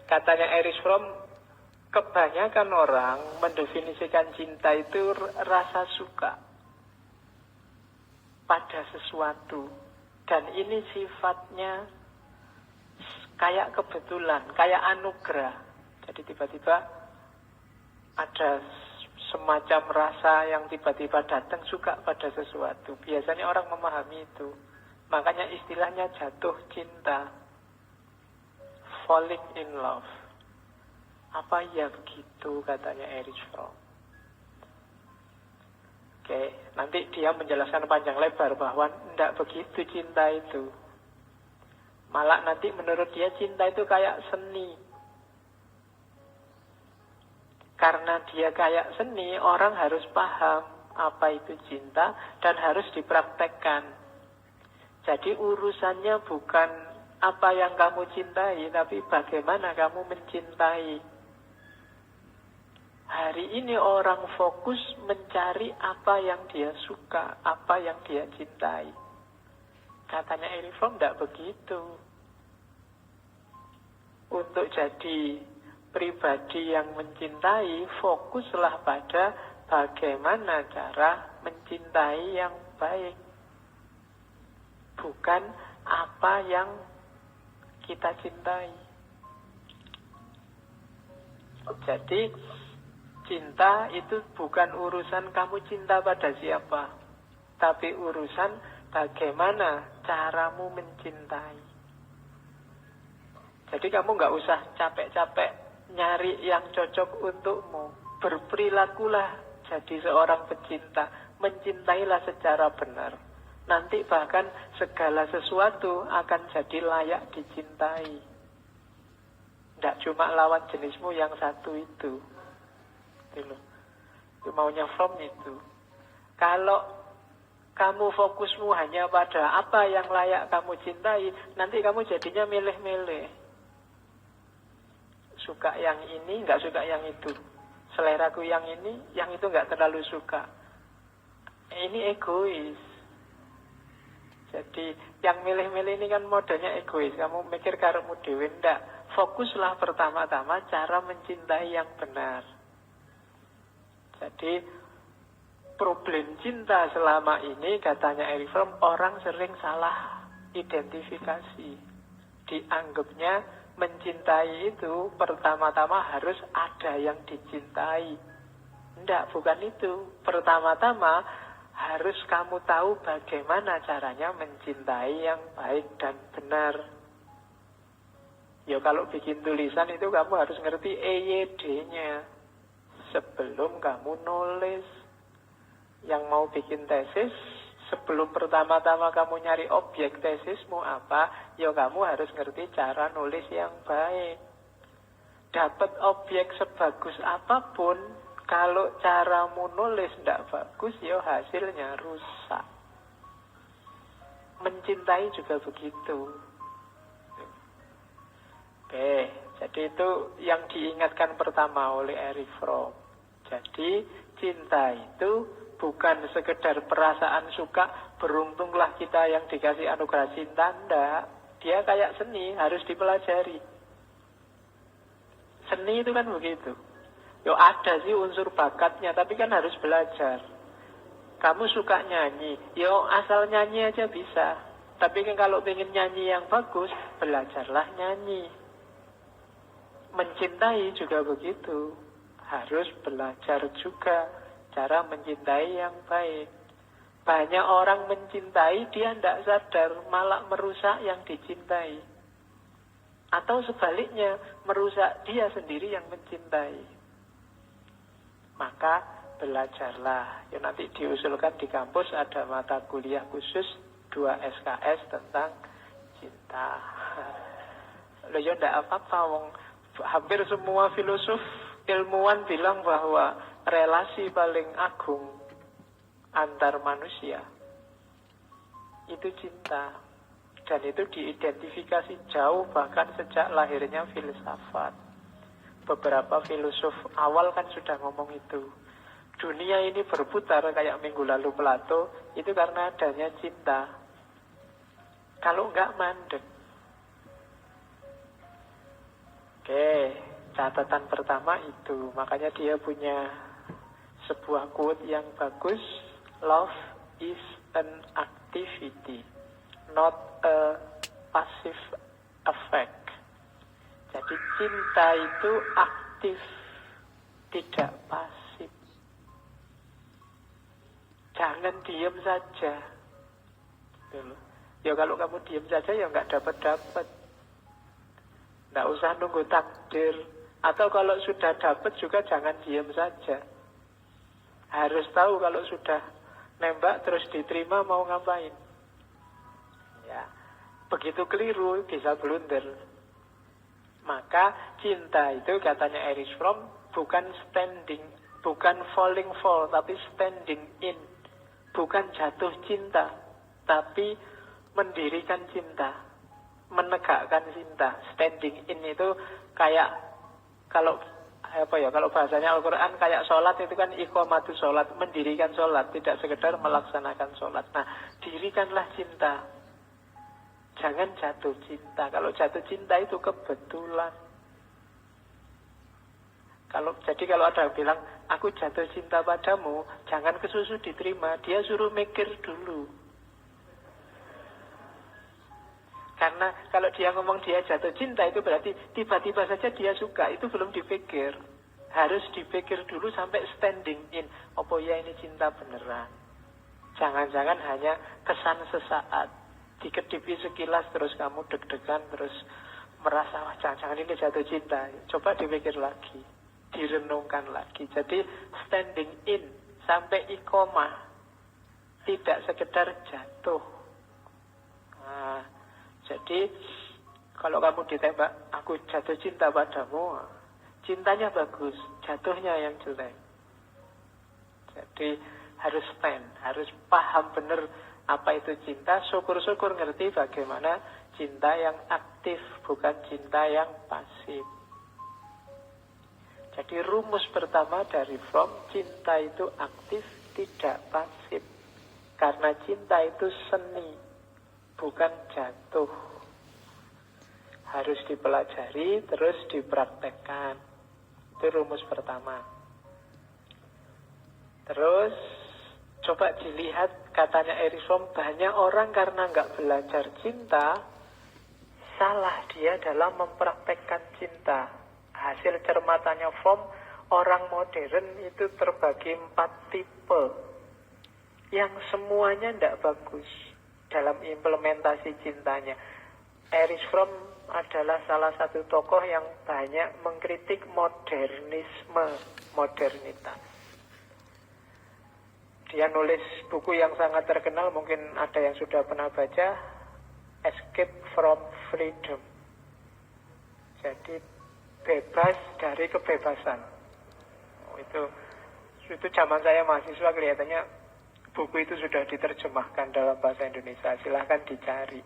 Katanya Erich Fromm, kebanyakan orang mendefinisikan cinta itu rasa suka pada sesuatu. Dan ini sifatnya kayak kebetulan, kayak anugerah. Jadi tiba-tiba ada semacam rasa yang tiba-tiba datang, suka pada sesuatu. Biasanya orang memahami itu. Makanya istilahnya jatuh cinta, falling in love. Apa ya begitu, katanya Erich Fromm. Oke, nanti dia menjelaskan panjang lebar bahwa tidak begitu cinta itu. Malah nanti menurut dia cinta itu kayak seni. Karena dia kayak seni, orang harus paham apa itu cinta dan harus dipraktekkan. Jadi urusannya bukan apa yang kamu cintai, tapi bagaimana kamu mencintai. Hari ini orang fokus mencari apa yang dia suka, apa yang dia cintai. Katanya Erich Fromm tidak begitu. Untuk jadi pribadi yang mencintai, fokuslah pada bagaimana cara mencintai yang baik. Bukan apa yang kita cintai. Jadi cinta itu bukan urusan kamu cinta pada siapa, tapi urusan bagaimana caramu mencintai. Jadi kamu nggak usah capek-capek nyari yang cocok untukmu. Berperilakulah jadi seorang pecinta. Mencintailah secara benar. Nanti bahkan segala sesuatu akan jadi layak dicintai. Tidak cuma lawan jenismu yang satu itu. Itu maunya Fromm itu. Kalau kamu fokusmu hanya pada apa yang layak kamu cintai, nanti kamu jadinya milih-milih. Suka yang ini, nggak suka yang itu. Seleraku yang ini, yang itu nggak terlalu suka. Ini egois. Jadi yang milih-milih ini kan modenya egois. Kamu mikir karepmu dhewe, ndak. Fokuslah pertama-tama cara mencintai yang benar. Jadi problem cinta selama ini, katanya Erich Fromm, orang sering salah identifikasi. Dianggapnya mencintai itu pertama-tama harus ada yang dicintai. Tidak, bukan itu. Pertama-tama harus kamu tahu bagaimana caranya mencintai yang baik dan benar. Ya kalau bikin tulisan itu kamu harus ngerti EYD-nya sebelum kamu nulis. Yang mau bikin tesis, sebelum pertama-tama kamu nyari objek tesismu apa, ya kamu harus ngerti cara nulis yang baik. Dapat objek sebagus apapun, kalau caramu nulis tidak bagus, ya hasilnya rusak. Mencintai juga begitu. Oke, jadi itu yang diingatkan pertama oleh Erich Fromm. Jadi cinta itu bukan sekedar perasaan suka, beruntunglah kita yang dikasih anugerah cinta, enggak. Dia kayak seni, harus dipelajari. Seni itu kan begitu. Yo ada sih unsur bakatnya, tapi kan harus belajar. Kamu suka nyanyi, yo asal nyanyi aja bisa. Tapi kan kalau pengen nyanyi yang bagus, belajarlah nyanyi. Mencintai juga begitu. Harus belajar juga cara mencintai yang baik. Banyak orang mencintai, dia tidak sadar, malah merusak yang dicintai. Atau sebaliknya, merusak dia sendiri yang mencintai. Maka belajarlah. Ya, nanti diusulkan di kampus ada mata kuliah khusus 2 SKS tentang cinta. Loh ya tidak apa-apa, wong hampir semua filosof ilmuwan bilang bahwa relasi paling agung antar manusia itu cinta. Dan itu diidentifikasi jauh bahkan sejak lahirnya filsafat. Beberapa filosof awal kan sudah ngomong itu. Dunia ini berputar kayak minggu lalu Plato, itu karena adanya cinta. Kalau enggak mandek. Oke, catatan pertama itu. Makanya dia punya sebuah quote yang bagus. Love is an activity, not a passive effect. Jadi cinta itu aktif, tidak pasif. Jangan diam saja. Ya kalau kamu diam saja ya nggak dapat. Nggak usah nunggu takdir. Atau kalau sudah dapat juga jangan diam saja. Harus tahu kalau sudah nembak terus diterima mau ngapain. Ya, begitu keliru bisa blunder. Maka cinta itu katanya Erich Fromm bukan standing, bukan falling for, tapi standing in. Bukan jatuh cinta, tapi mendirikan cinta, menegakkan cinta. Standing in itu kayak kalau bahasanya Al-Quran kayak sholat itu kan iqamatus sholat, mendirikan sholat, tidak sekedar melaksanakan sholat. Nah, dirikanlah cinta. Jangan jatuh cinta. Kalau jatuh cinta itu kebetulan. Kalau ada yang bilang, aku jatuh cinta padamu, jangan kesusu diterima. Dia suruh mikir dulu. Karena kalau dia ngomong dia jatuh cinta, itu berarti tiba-tiba saja dia suka. Itu belum dipikir. Harus dipikir dulu sampai standing in. Apa ya ini cinta beneran? Jangan-jangan hanya kesan sesaat. Dikedipi sekilas terus kamu deg-degan, terus merasa wah jangan-jangan ini jatuh cinta. Coba dipikir lagi, direnungkan lagi. Jadi standing in sampai iqomah, tidak sekedar jatuh. Nah, jadi kalau kamu ditembak, aku jatuh cinta padamu, cintanya bagus, jatuhnya yang jelek. Jadi harus stand, harus paham benar apa itu cinta, syukur-syukur ngerti bagaimana cinta yang aktif, bukan cinta yang pasif. Jadi rumus pertama dari Fromm, cinta itu aktif, tidak pasif. Karena cinta itu seni, bukan jatuh. Harus dipelajari, terus dipraktekkan. Itu rumus pertama. Terus coba dilihat, katanya Erich Fromm, banyak orang karena nggak belajar cinta, salah dia dalam mempraktekkan cinta. Hasil cermatannya Fromm, orang modern itu terbagi 4 tipe, yang semuanya tidak bagus dalam implementasi cintanya. Erich Fromm adalah salah satu tokoh yang banyak mengkritik modernitas. Dia nulis buku yang sangat terkenal, mungkin ada yang sudah pernah baca, Escape from Freedom. Jadi bebas dari kebebasan. Itu zaman saya mahasiswa kelihatannya buku itu sudah diterjemahkan dalam bahasa Indonesia. Silahkan dicari.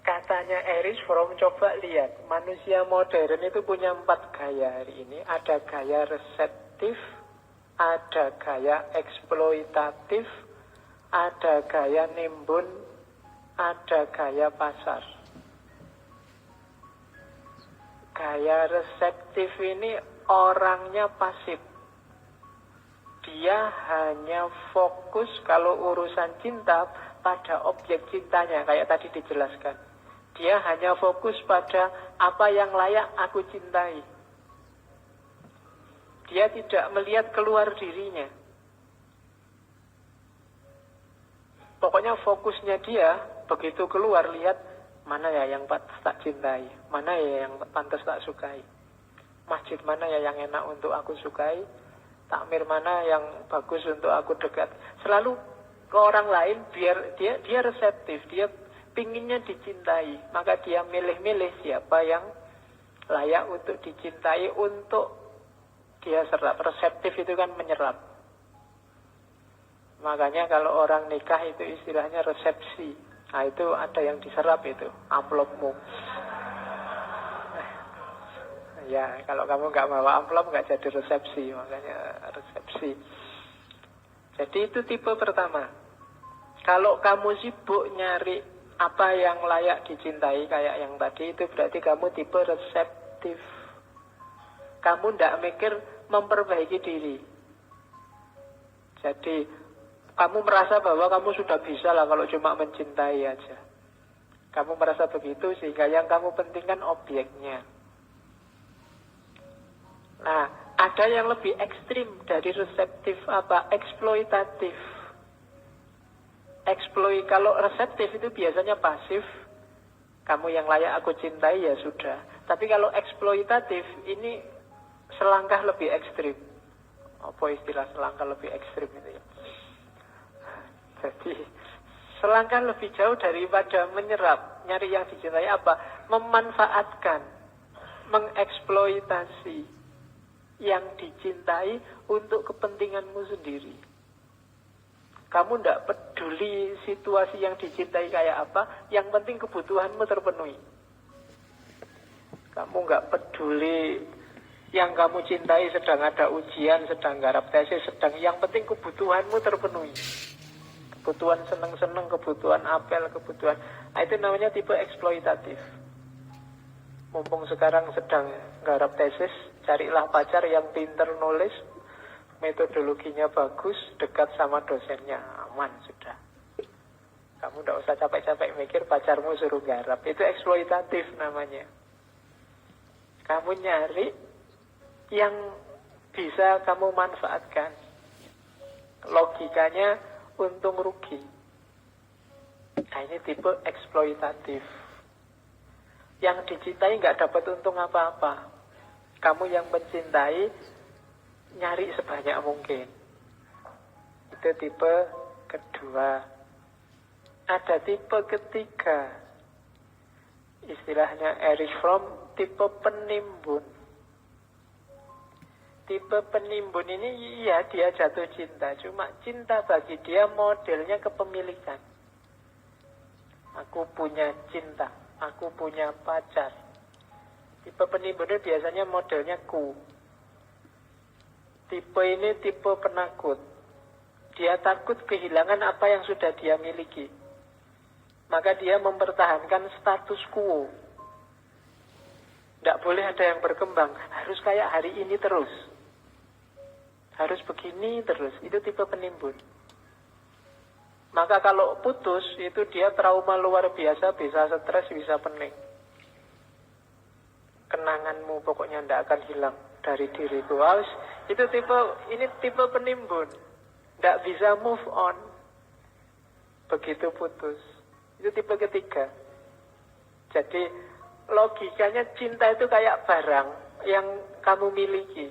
Katanya Erich Fromm, coba lihat, manusia modern itu punya 4 gaya hari ini. Ada gaya reseptif, ada gaya eksploitatif, ada gaya nimbun, ada gaya pasar. Gaya reseptif ini orangnya pasif. Dia hanya fokus kalau urusan cinta pada objek cintanya, kayak tadi dijelaskan. Dia hanya fokus pada apa yang layak aku cintai. Dia tidak melihat keluar dirinya. Pokoknya fokusnya dia, begitu keluar, lihat mana ya yang pantas tak cintai, mana ya yang pantas tak sukai, masjid mana ya yang enak untuk aku sukai, takmir mana yang bagus untuk aku dekat. Selalu ke orang lain, biar dia reseptif, dia pinginnya dicintai, maka dia milih-milih siapa yang layak untuk dicintai, untuk dia serap. Reseptif itu kan menyerap. Makanya kalau orang nikah itu istilahnya resepsi. Nah itu ada yang diserap itu, amplopmu. Ya kalau kamu nggak bawa amplop nggak jadi resepsi, makanya resepsi. Jadi itu tipe pertama. Kalau kamu sibuk nyari apa yang layak dicintai kayak yang tadi, itu berarti kamu tipe reseptif. Kamu tidak mikir memperbaiki diri. Jadi kamu merasa bahwa kamu sudah bisa lah kalau cuma mencintai aja. Kamu merasa begitu sehingga yang kamu pentingkan objeknya. Nah, ada yang lebih ekstrim dari reseptif, apa? Eksploitatif. Kalau reseptif itu biasanya pasif. Kamu yang layak aku cintai ya sudah. Tapi kalau eksploitatif ini selangkah lebih ekstrim. Apa istilah selangkah lebih ekstrim itu ya? Jadi selangkah lebih jauh daripada menyerap. Nyari yang dicintai apa? Memanfaatkan, mengeksploitasi yang dicintai untuk kepentinganmu sendiri. Kamu tidak peduli situasi yang dicintai kayak apa, yang penting kebutuhanmu terpenuhi. Kamu nggak peduli yang kamu cintai sedang ada ujian, sedang garap tesis, yang penting kebutuhanmu terpenuhi. Kebutuhan seneng-seneng, kebutuhan apel, kebutuhan. Nah, itu namanya tipe eksploitatif. Mumpung sekarang sedang garap tesis, carilah pacar yang pinter nulis, metodologinya bagus, dekat sama dosennya, aman sudah. Kamu tidak usah capek-capek mikir pacarmu suruh garap. Itu eksploitatif namanya. Kamu nyari yang bisa kamu manfaatkan. Logikanya untung rugi. Nah, ini tipe eksploitatif. Yang dicintai nggak dapat untung apa-apa. Kamu yang mencintai nyari sebanyak mungkin. Itu tipe kedua. Ada tipe ketiga. Istilahnya Erich Fromm, tipe penimbun. Tipe penimbun ini iya dia jatuh cinta, cuma cinta bagi dia modelnya kepemilikan. Aku punya cinta, aku punya pacar. Tipe penimbun ini biasanya modelnya ku. Tipe ini tipe penakut. Dia takut kehilangan apa yang sudah dia miliki. Maka dia mempertahankan status quo. Tidak boleh ada yang berkembang. Harus kayak hari ini terus. Harus begini terus. Itu tipe penimbun. Maka kalau putus, itu dia trauma luar biasa, bisa stres, bisa pening. Kenanganmu pokoknya tidak akan hilang dari diriku. Itu ini tipe penimbun. Tidak bisa move on. Begitu putus. Itu tipe ketiga. Jadi logikanya cinta itu kayak barang yang kamu miliki.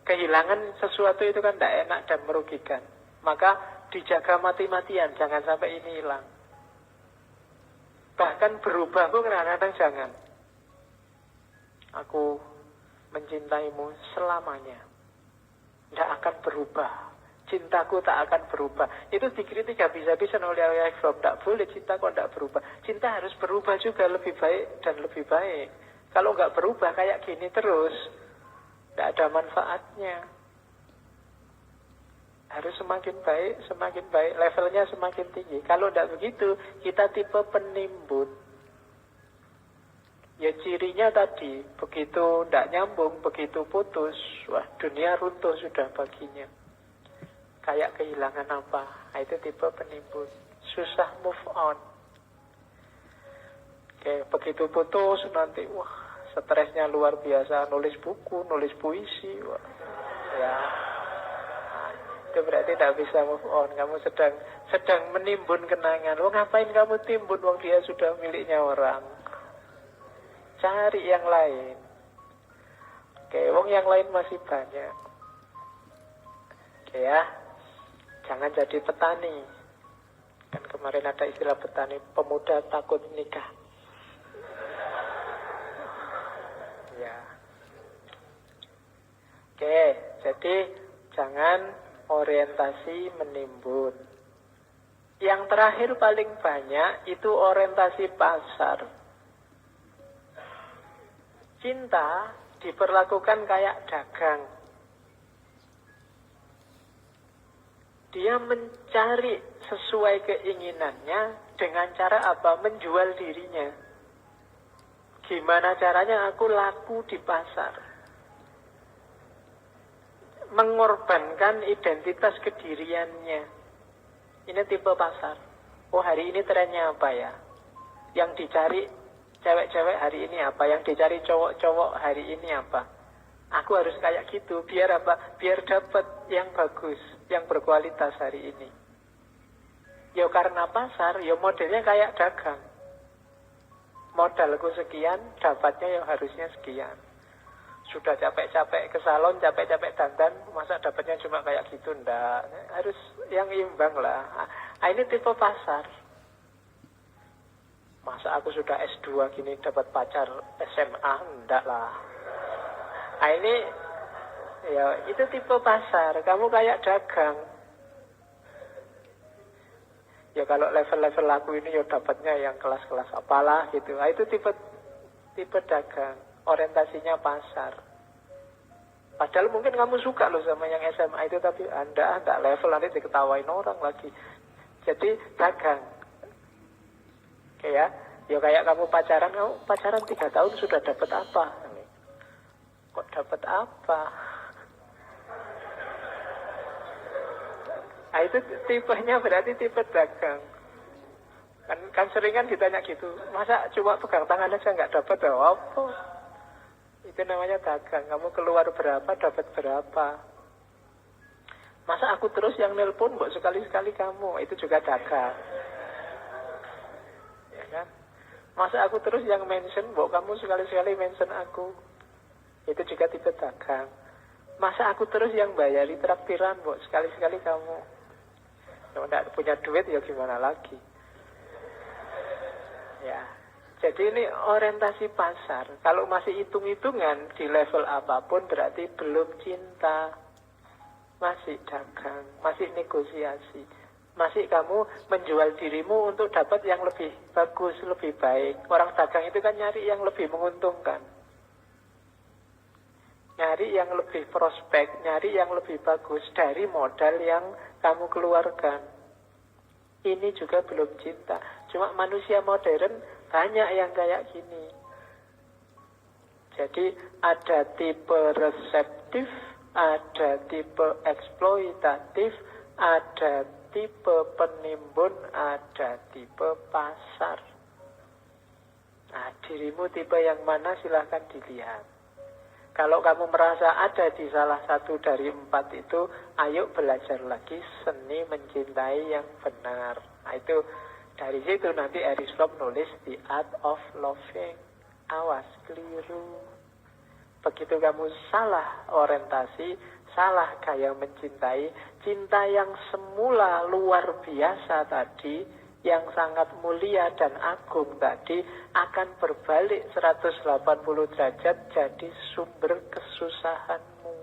Kehilangan sesuatu itu kan tidak enak dan merugikan. Maka dijaga mati-matian, jangan sampai ini hilang. Bahkan berubah pun kadang-kadang jangan. Aku mencintaimu selamanya. Tidak akan berubah. Cintaku tak akan berubah. Itu dikritik habis-habisan oleh Erich Fromm. Tidak boleh cinta kok tidak berubah. Cinta harus berubah juga lebih baik dan lebih baik. Kalau nggak berubah kayak gini terus, tidak ada manfaatnya. Harus semakin baik, levelnya semakin tinggi. Kalau tidak begitu, kita tipe penimbun. Ya cirinya tadi, begitu tidak nyambung, begitu putus, wah dunia runtuh sudah baginya. Kayak kehilangan apa? Nah, itu tipe penimbun. Susah move on. Oke, begitu putus nanti, wah stresnya luar biasa. Nulis buku, nulis puisi, wah. Ya, nah, itu berarti tidak bisa move on. Kamu sedang menimbun kenangan. Wah, ngapain kamu timbun? Wong dia sudah miliknya orang. Cari yang lain. Oke, wong yang lain masih banyak. Oke ya. Jangan jadi petani. Kan kemarin ada istilah petani, pemuda takut nikah. Ya. Oke, jadi jangan orientasi menimbun. Yang terakhir paling banyak itu orientasi pasar. Cinta diperlakukan kayak dagang. Dia mencari sesuai keinginannya Dengan cara apa? Menjual dirinya. Gimana caranya aku laku di pasar? Mengorbankan identitas kediriannya. Ini tipe pasar. Oh, hari ini trennya apa ya? Yang dicari cewek-cewek hari ini apa? Yang dicari cowok-cowok hari ini apa? Aku harus kayak gitu. Biar apa? Biar dapat yang bagus, yang berkualitas hari ini. Ya karena pasar, ya modelnya kayak dagang. Modalku sekian, dapatnya yang harusnya sekian. Sudah capek-capek ke salon, capek-capek dandan, masa dapatnya cuma kayak gitu? Ndak. Harus yang imbang lah. Nah, ini tipe pasar. Masa aku sudah S2 gini dapat pacar SMA? Ndak lah. Nah, ini ya itu tipe pasar. Kamu kayak dagang. Ya kalau level-level aku ini ya dapatnya yang kelas-kelas apalah gitu. Nah, itu tipe dagang. Orientasinya pasar. Padahal mungkin kamu suka loh sama yang SMA itu, tapi Anda nggak level, nanti diketawain orang lagi. Jadi dagang. Ya kayak kamu pacaran 3 tahun sudah dapat apa? Kok dapat apa? Nah, itu tipenya berarti tipe dagang. Kan sering kan ditanya gitu, masa cuma pegang tangan aja nggak dapat apa? Itu namanya dagang. Kamu keluar berapa, dapat berapa. Masa aku terus yang nelpon, kok sekali-sekali kamu, itu juga dagang. Ya kan? Masa aku terus yang mention, kok kamu sekali-sekali mention aku, itu juga tipe dagang. Masa aku terus yang bayari traktiran, kok sekali-sekali kamu. Kalau tidak punya duit ya gimana lagi. Ya, jadi ini orientasi pasar. Kalau masih hitung-hitungan di level apapun berarti belum cinta. Masih dagang, masih negosiasi. Masih kamu menjual dirimu untuk dapat yang lebih bagus, lebih baik. Orang dagang itu kan nyari yang lebih menguntungkan. Nyari yang lebih prospek, nyari yang lebih bagus dari modal yang kamu keluarkan. Ini juga belum cinta. Cuma manusia modern banyak yang kayak gini. Jadi ada tipe reseptif, ada tipe eksploitatif, ada tipe penimbun, ada tipe pasar. Nah, dirimu tipe yang mana silahkan dilihat. Kalau kamu merasa ada di salah satu dari 4 itu, ayo belajar lagi seni mencintai yang benar. Nah, itu dari situ nanti Erich Fromm nulis The Art of Loving. Awas, keliru. Begitu kamu salah orientasi, salah gaya mencintai, cinta yang semula luar biasa tadi, yang sangat mulia dan agung tadi akan berbalik 180 derajat jadi sumber kesusahanmu.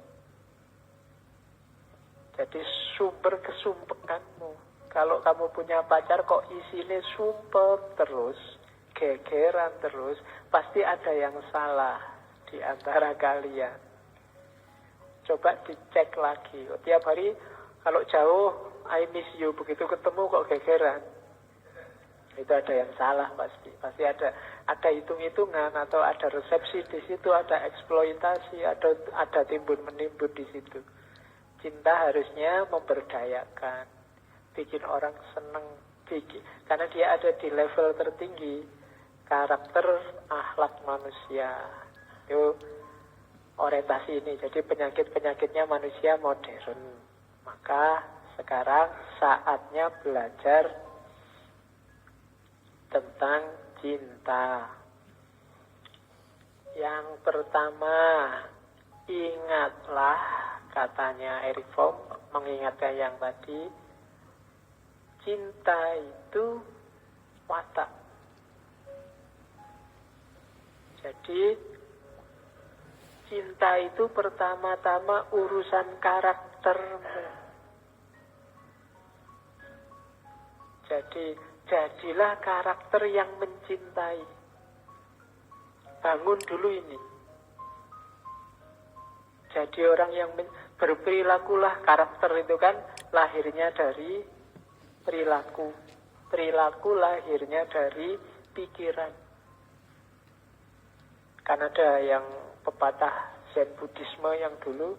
Jadi sumber kesumpekanmu. Kalau kamu punya pacar kok isinya sumpek terus, gegeran terus, pasti ada yang salah di antara kalian. Coba dicek lagi. Tiap hari kalau jauh, I miss you, begitu ketemu kok gegeran. Itu ada yang salah pasti. Pasti ada hitung-hitungan atau ada resepsi di situ, ada eksploitasi, ada timbun-menimbun di situ. Cinta harusnya memberdayakan, bikin orang seneng, karena dia ada di level tertinggi karakter akhlak manusia. Itu orientasi ini. Jadi penyakit-penyakitnya manusia modern. Maka sekarang saatnya belajar tentang cinta. Yang pertama, ingatlah, katanya Erich Fromm, mengingatkan yang tadi, cinta itu watak. Jadi cinta itu pertama-tama urusan karaktermu. Jadi jadilah karakter yang mencintai. Bangun dulu ini. Jadi orang yang berperilakulah, karakter itu kan lahirnya dari perilaku. Perilaku lahirnya dari pikiran. Kan ada yang pepatah Zen Buddhisme yang dulu,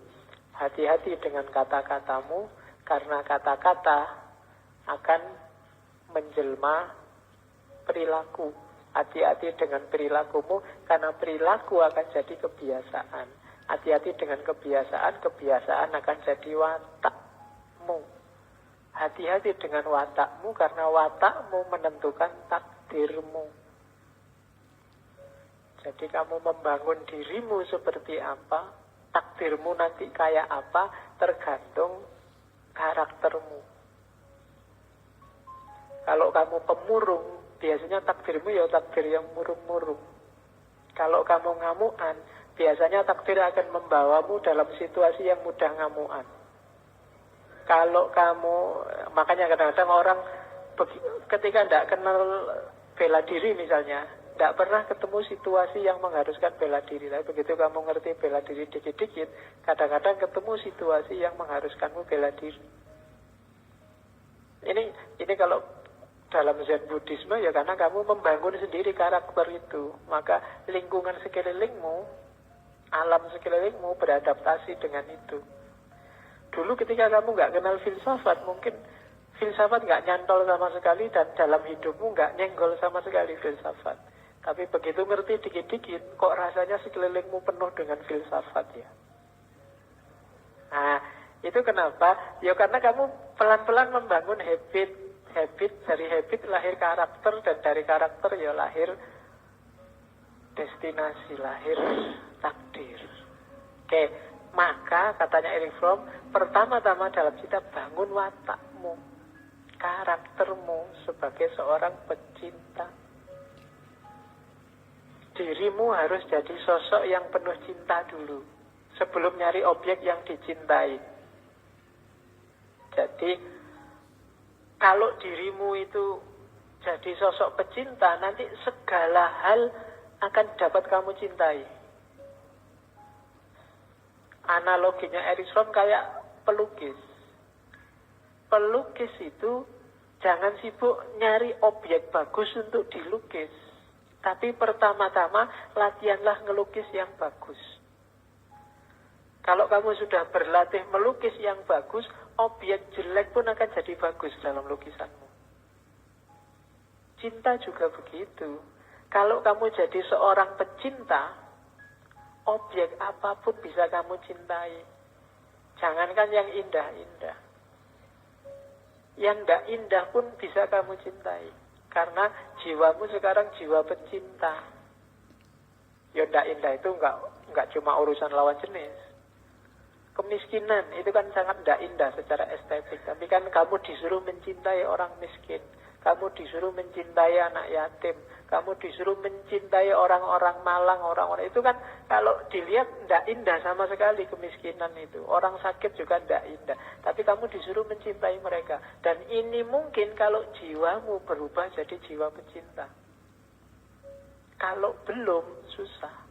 hati-hati dengan kata-katamu, karena kata-kata akan menjelma perilaku. Hati-hati dengan perilakumu, karena perilaku akan jadi kebiasaan. Hati-hati dengan kebiasaan, kebiasaan akan jadi watakmu. Hati-hati dengan watakmu, karena watakmu menentukan takdirmu. Jadi kamu membangun dirimu seperti apa, takdirmu nanti kayak apa, tergantung karaktermu. Kalau kamu pemurung, biasanya takdirmu ya takdir yang murung-murung. Kalau kamu ngamuan, biasanya takdir akan membawamu dalam situasi yang mudah ngamuan. Kalau kamu, makanya kadang-kadang orang ketika tidak kenal bela diri misalnya, tidak pernah ketemu situasi yang mengharuskan bela diri. Tapi begitu kamu ngerti bela diri dikit-dikit, kadang-kadang ketemu situasi yang mengharuskanmu bela diri. Ini kalau dalam Zen Buddhisme ya karena kamu membangun sendiri karakter itu. Maka lingkungan sekelilingmu, alam sekelilingmu beradaptasi dengan itu. Dulu ketika kamu nggak kenal filsafat, mungkin filsafat nggak nyantol sama sekali, dan dalam hidupmu nggak nyenggol sama sekali filsafat. Tapi begitu ngerti dikit-dikit, kok rasanya sekelilingmu penuh dengan filsafat ya. Nah, itu kenapa? Ya karena kamu pelan-pelan membangun habit. Dari habit lahir karakter, dan dari karakter ya lahir destinasi, lahir takdir. Oke, maka katanya Erich Fromm, pertama-tama dalam kita bangun watakmu, karaktermu sebagai seorang pecinta. Dirimu harus jadi sosok yang penuh cinta dulu, sebelum nyari objek yang dicintai. Jadi, kalau dirimu itu jadi sosok pecinta, nanti segala hal akan dapat kamu cintai. Analoginya Erich Fromm kayak pelukis. Pelukis itu jangan sibuk nyari objek bagus untuk dilukis. Tapi pertama-tama latihanlah ngelukis yang bagus. Kalau kamu sudah berlatih melukis yang bagus, objek jelek pun akan jadi bagus dalam lukisanmu. Cinta juga begitu. Kalau kamu jadi seorang pecinta, objek apapun bisa kamu cintai. Jangankan yang indah-indah. Yang tidak indah pun bisa kamu cintai. Karena jiwamu sekarang jiwa pecinta. Ya tidak indah itu enggak cuma urusan lawan jenis. Kemiskinan itu kan sangat tidak indah secara estetik. Tapi kan kamu disuruh mencintai orang miskin. Kamu disuruh mencintai anak yatim. Kamu disuruh mencintai orang-orang malang, orang-orang itu kan kalau dilihat tidak indah sama sekali kemiskinan itu. Orang sakit juga tidak indah. Tapi kamu disuruh mencintai mereka. Dan ini mungkin kalau jiwamu berubah jadi jiwa pecinta. Kalau belum, susah.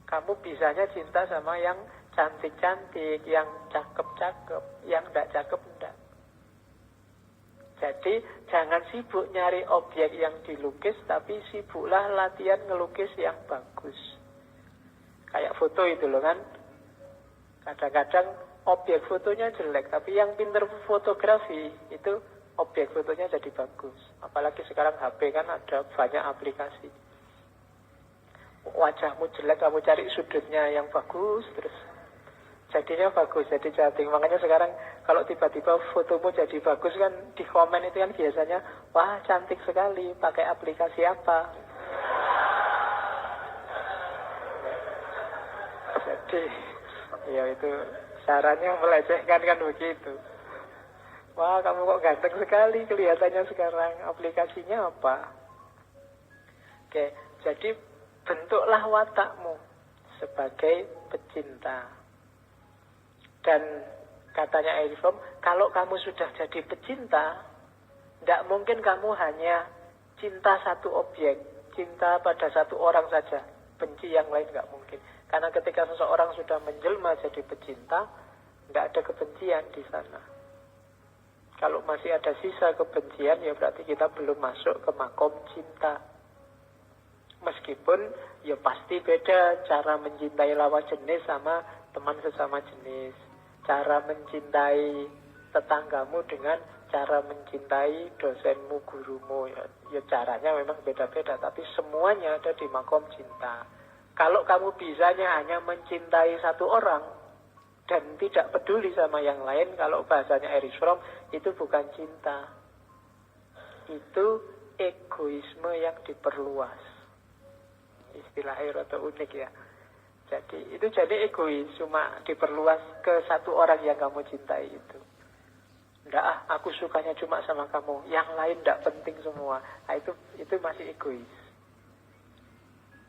Kamu bisanya cinta sama yang cantik-cantik, yang cakep-cakep, yang tidak cakep tidak. Jadi jangan sibuk nyari objek yang dilukis, tapi sibuklah latihan ngelukis yang bagus. Kayak foto itu loh kan. Kadang-kadang objek fotonya jelek, tapi yang pinter fotografi itu objek fotonya jadi bagus. Apalagi sekarang HP kan ada banyak aplikasi. Wajahmu jelek, kamu cari sudutnya yang bagus, terus jadinya bagus, jadi cantik. Makanya sekarang kalau tiba-tiba fotomu jadi bagus kan, di komen itu kan biasanya, wah cantik sekali, pakai aplikasi apa? Jadi, ya itu caranya melecehkan kan begitu. Wah kamu kok ganteng sekali kelihatannya sekarang, aplikasinya apa? Oke, jadi bentuklah watakmu sebagai pecinta. Dan katanya Erich Fromm, kalau kamu sudah jadi pecinta, tidak mungkin kamu hanya cinta satu objek, cinta pada satu orang saja, benci yang lain tidak mungkin. Karena ketika seseorang sudah menjelma jadi pecinta, tidak ada kebencian di sana. Kalau masih ada sisa kebencian, ya berarti kita belum masuk ke makom cinta. Meskipun ya pasti beda cara mencintai lawan jenis sama teman sesama jenis. Cara mencintai tetanggamu dengan cara mencintai dosenmu, gurumu. Ya caranya memang beda-beda, tapi semuanya ada di makom cinta. Kalau kamu bisanya hanya mencintai satu orang dan tidak peduli sama yang lain, kalau bahasanya Erich Fromm, itu bukan cinta. Itu egoisme yang diperluas. Istilahnya rada unik ya. Jadi itu jadi egois, cuma diperluas ke satu orang yang kamu cintai itu. Nggak, aku sukanya cuma sama kamu, yang lain nggak penting semua. Nah, itu masih egois.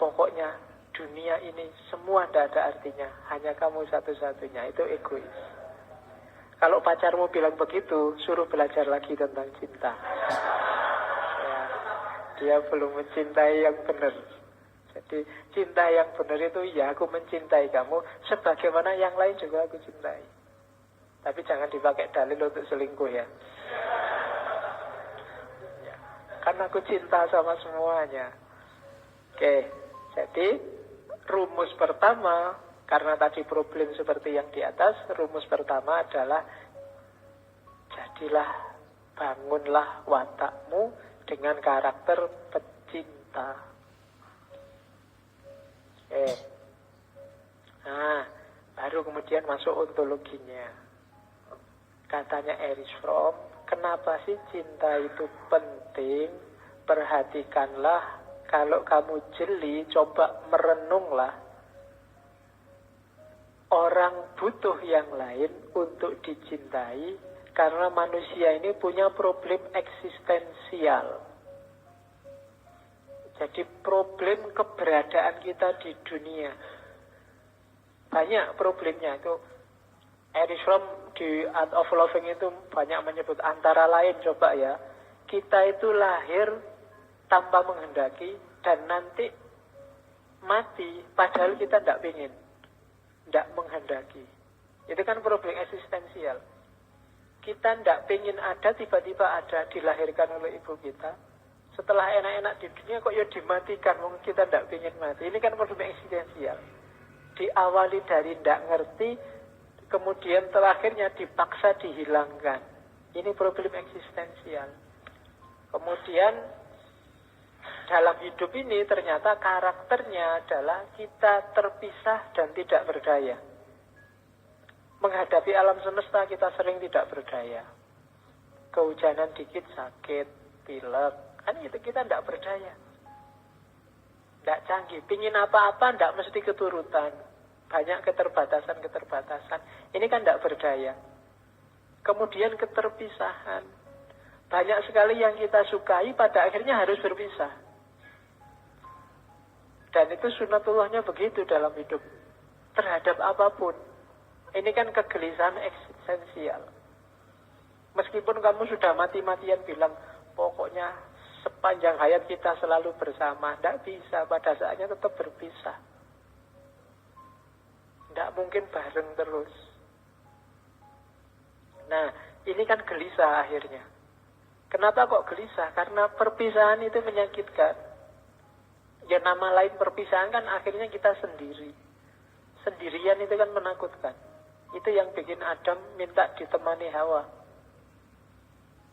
Pokoknya dunia ini semua tidak ada artinya, hanya kamu satu-satunya. Itu egois. Kalau pacarmu bilang begitu, suruh belajar lagi tentang cinta. Ya, dia belum mencintai yang benar. Jadi cinta yang benar itu ya aku mencintai kamu sebagaimana yang lain juga aku cintai. Tapi jangan dipakai dalil untuk selingkuh ya. Karena aku cinta sama semuanya. Oke, jadi rumus pertama, karena tadi problem seperti yang di atas, rumus pertama adalah jadilah, bangunlah watakmu dengan karakter pecinta. Nah, baru kemudian masuk ontologinya. Katanya Erich Fromm, kenapa sih cinta itu penting? Perhatikanlah. Kalau kamu jeli, coba merenunglah. Orang butuh yang lain untuk dicintai karena manusia ini punya problem eksistensial. Jadi problem keberadaan kita di dunia. Banyak problemnya itu. Erich Fromm di Art of Loving itu banyak menyebut, antara lain coba ya, kita itu lahir tanpa menghendaki dan nanti mati padahal kita tidak ingin, tidak menghendaki. Itu kan problem eksistensial. Kita tidak ingin ada, tiba-tiba ada, dilahirkan oleh ibu kita. Setelah enak-enak di dunia kok ya dimatikan, mungkin kita tidak ingin mati. Ini kan problem eksistensial. Diawali dari tidak ngerti, kemudian terakhirnya dipaksa dihilangkan. Ini problem eksistensial. Kemudian dalam hidup ini ternyata karakternya adalah kita terpisah dan tidak berdaya. Menghadapi alam semesta kita sering tidak berdaya. Kehujanan dikit sakit, pilek, kan itu kita tidak berdaya. Tidak canggih, pingin apa-apa tidak mesti keturutan. Banyak keterbatasan-keterbatasan. Ini kan tidak berdaya. Kemudian keterpisahan. Banyak sekali yang kita sukai pada akhirnya harus berpisah. Dan itu sunatullahnya begitu dalam hidup. Terhadap apapun. Ini kan kegelisahan eksistensial. Meskipun kamu sudah mati-matian bilang, pokoknya sepanjang hayat kita selalu bersama. Tidak bisa, pada saatnya tetap berpisah. Tidak mungkin bareng terus. Nah, ini kan gelisah akhirnya. Kenapa kok gelisah? Karena perpisahan itu menyakitkan. Ya nama lain perpisahan kan akhirnya kita sendiri. Sendirian itu kan menakutkan. Itu yang bikin Adam minta ditemani Hawa.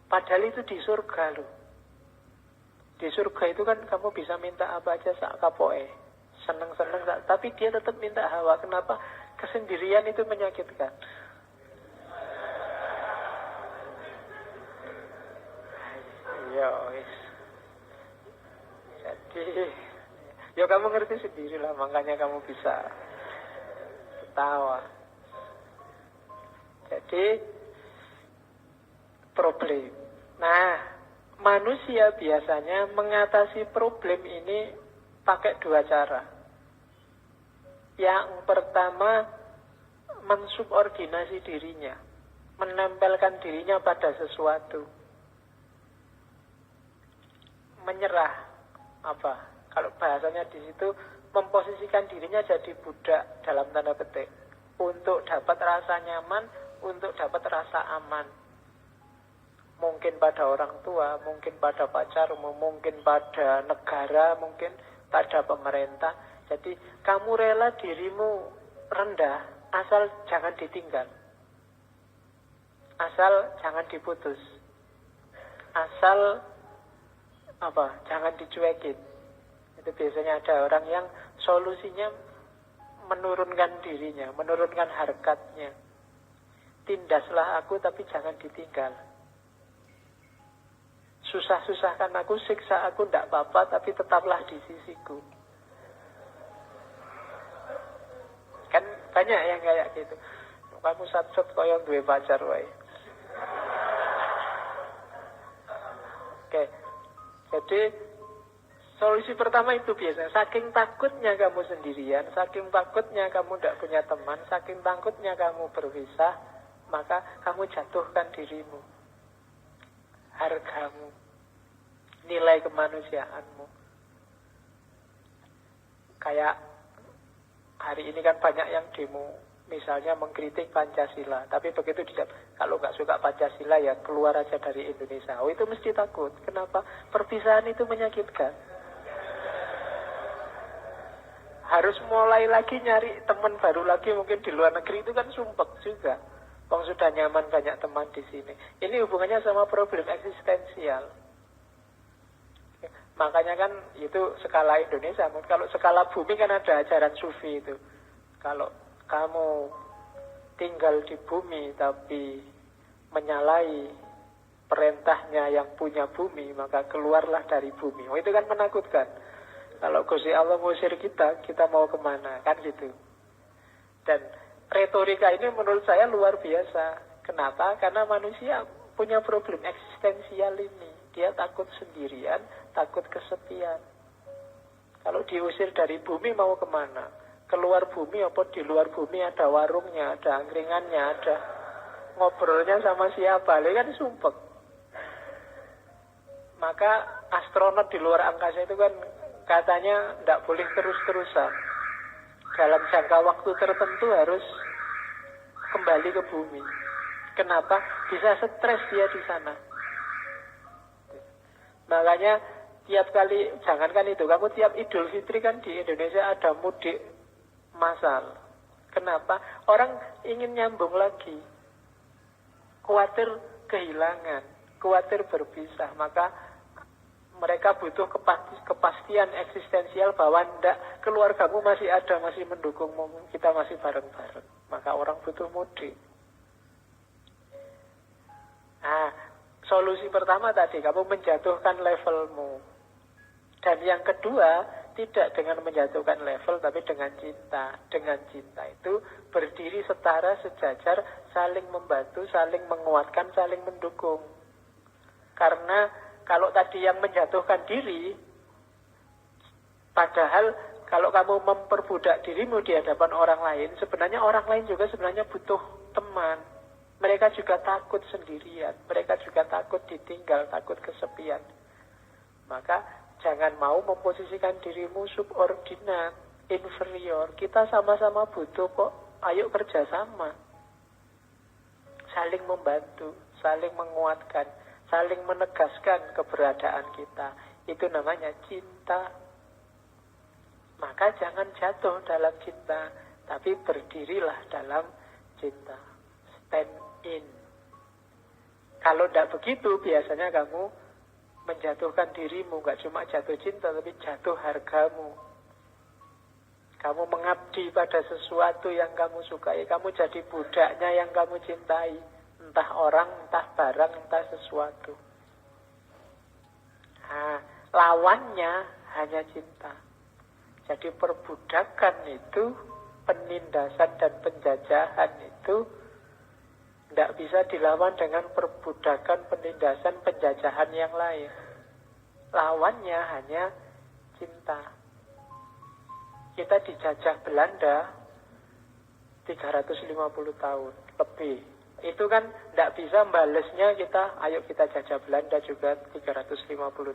Padahal itu di surga loh. Di surga itu kan kamu bisa minta apa aja sak kapoe. Seneng-seneng. Tapi dia tetap minta Hawa. Kenapa? Kesendirian itu menyakitkan. Ya wis. Jadi ya kamu ngerti sendirilah, makanya kamu bisa ketawa. Jadi problem. Nah, manusia biasanya mengatasi problem ini pakai dua cara. Yang pertama, mensubordinasi dirinya, menempelkan dirinya pada sesuatu, menyerah. Apa? Kalau bahasanya di situ, memposisikan dirinya jadi budak dalam tanda petik, untuk dapat rasa nyaman, untuk dapat rasa aman. Mungkin pada orang tua, mungkin pada pacarmu, mungkin pada negara, mungkin pada pemerintah. Jadi kamu rela dirimu rendah, asal jangan ditinggal. Asal jangan diputus. Asal jangan dicuekin. Itu biasanya ada orang yang solusinya menurunkan dirinya, menurunkan harkatnya. Tindaslah aku tapi jangan ditinggal. Susah-susahkan aku, siksa aku tidak apa-apa, tapi tetaplah di sisiku. Kan banyak yang kayak gitu. Kamu sat-sat koyong duwe pacar wae. Oke. Jadi solusi pertama itu biasanya saking takutnya kamu sendirian, saking takutnya kamu tidak punya teman, saking takutnya kamu berpisah, maka kamu jatuhkan dirimu, hargamu, nilai kemanusiaanmu. Kayak hari ini kan banyak yang demo, misalnya mengkritik Pancasila, tapi begitu kalau nggak suka Pancasila ya keluar aja dari Indonesia. Oh, itu mesti takut. Kenapa? Perpisahan itu menyakitkan. Harus mulai lagi nyari teman baru lagi mungkin di luar negeri, itu kan sumpek juga. Wong sudah nyaman banyak teman di sini. Ini hubungannya sama problem eksistensial. Makanya kan itu skala Indonesia. Kalau skala bumi kan ada ajaran sufi itu. Kalau kamu tinggal di bumi tapi menyalahi perintahnya yang punya bumi, maka keluarlah dari bumi. Oh, itu kan menakutkan. Kalau Gusti Allah mengusir kita, kita mau kemana? Kan gitu. Dan retorika ini menurut saya luar biasa. Kenapa? Karena manusia punya problem eksistensial ini. Dia takut sendirian, takut kesepian. Kalau diusir dari bumi mau kemana? Keluar bumi apa di luar bumi ada warungnya, ada angkringannya, ada ngobrolnya sama siapa? Ini kan sumpek. Maka astronot di luar angkasa itu kan katanya tidak boleh terus-terusan. Dalam jangka waktu tertentu harus kembali ke bumi. Kenapa? Bisa stres dia di sana. Makanya tiap kali, jangankan itu, kamu tiap Idul Fitri kan di Indonesia ada mudik massal. Kenapa? Orang ingin nyambung lagi. Khawatir kehilangan, khawatir berpisah. Maka mereka butuh kepastian eksistensial bahwa keluargamu masih ada, masih mendukungmu, kita masih bareng-bareng. Maka orang butuh mudik. Nah, solusi pertama tadi, kamu menjatuhkan levelmu. Dan yang kedua, tidak dengan menjatuhkan level, tapi dengan cinta. Dengan cinta itu berdiri setara, sejajar, saling membantu, saling menguatkan, saling mendukung. Karena kalau tadi yang menjatuhkan diri, padahal kalau kamu memperbudak dirimu di hadapan orang lain, sebenarnya orang lain juga sebenarnya butuh teman. Mereka juga takut sendirian. Mereka juga takut ditinggal, takut kesepian. Maka jangan mau memposisikan dirimu subordinat, inferior. Kita sama-sama butuh kok. Ayo kerjasama. Saling membantu, saling menguatkan, saling menegaskan keberadaan kita. Itu namanya cinta. Maka jangan jatuh dalam cinta, tapi berdirilah dalam cinta. Stand in. Kalau tidak begitu, biasanya kamu menjatuhkan dirimu. Gak cuma jatuh cinta, tapi jatuh hargamu. Kamu mengabdi pada sesuatu yang kamu sukai. Kamu jadi budaknya yang kamu cintai. Entah orang, entah barang, entah sesuatu. Nah, lawannya hanya cinta. Jadi perbudakan itu, penindasan dan penjajahan itu tidak bisa dilawan dengan perbudakan, penindasan, penjajahan yang lain. Lawannya hanya cinta. Kita dijajah Belanda 350 tahun lebih. Itu kan tidak bisa balesnya kita, ayo kita jajah Belanda juga 350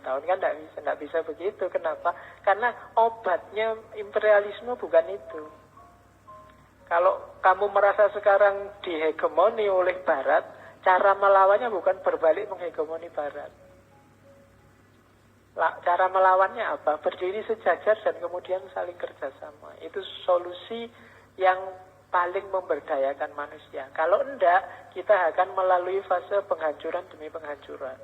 tahun. Kan tidak bisa begitu. Kenapa? Karena obatnya imperialisme bukan itu. Kalau kamu merasa sekarang dihegemoni oleh Barat, Cara melawannya bukan berbalik menghegemoni Barat. Cara melawannya apa? Berdiri sejajar dan kemudian saling kerjasama. Itu solusi yang paling memberdayakan manusia. Kalau enggak, kita akan melalui fase penghancuran demi penghancuran.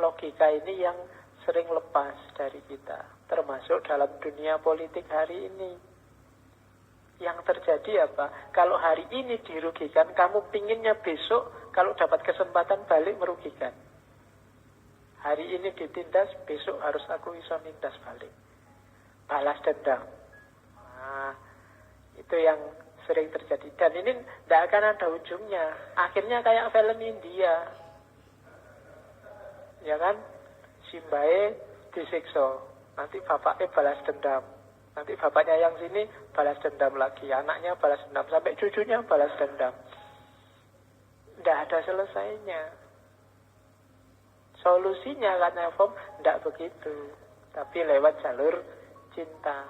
Logika ini yang sering lepas dari kita, termasuk dalam dunia politik hari ini. Yang terjadi apa? Kalau hari ini dirugikan, kamu pinginnya besok, kalau dapat kesempatan balik merugikan. Hari ini ditindas, besok harus aku iso nindas balik. Balas dendam. Nah, itu yang sering terjadi. Dan ini tidak akan ada ujungnya. Akhirnya kayak film India. Ya kan? Simbae disiksa. Nanti bapaknya balas dendam. Nanti bapaknya yang sini balas dendam lagi. Anaknya balas dendam. Sampai cucunya balas dendam. Tidak ada selesainya. Solusinya katanya Fom tidak begitu. Tapi lewat jalur cinta.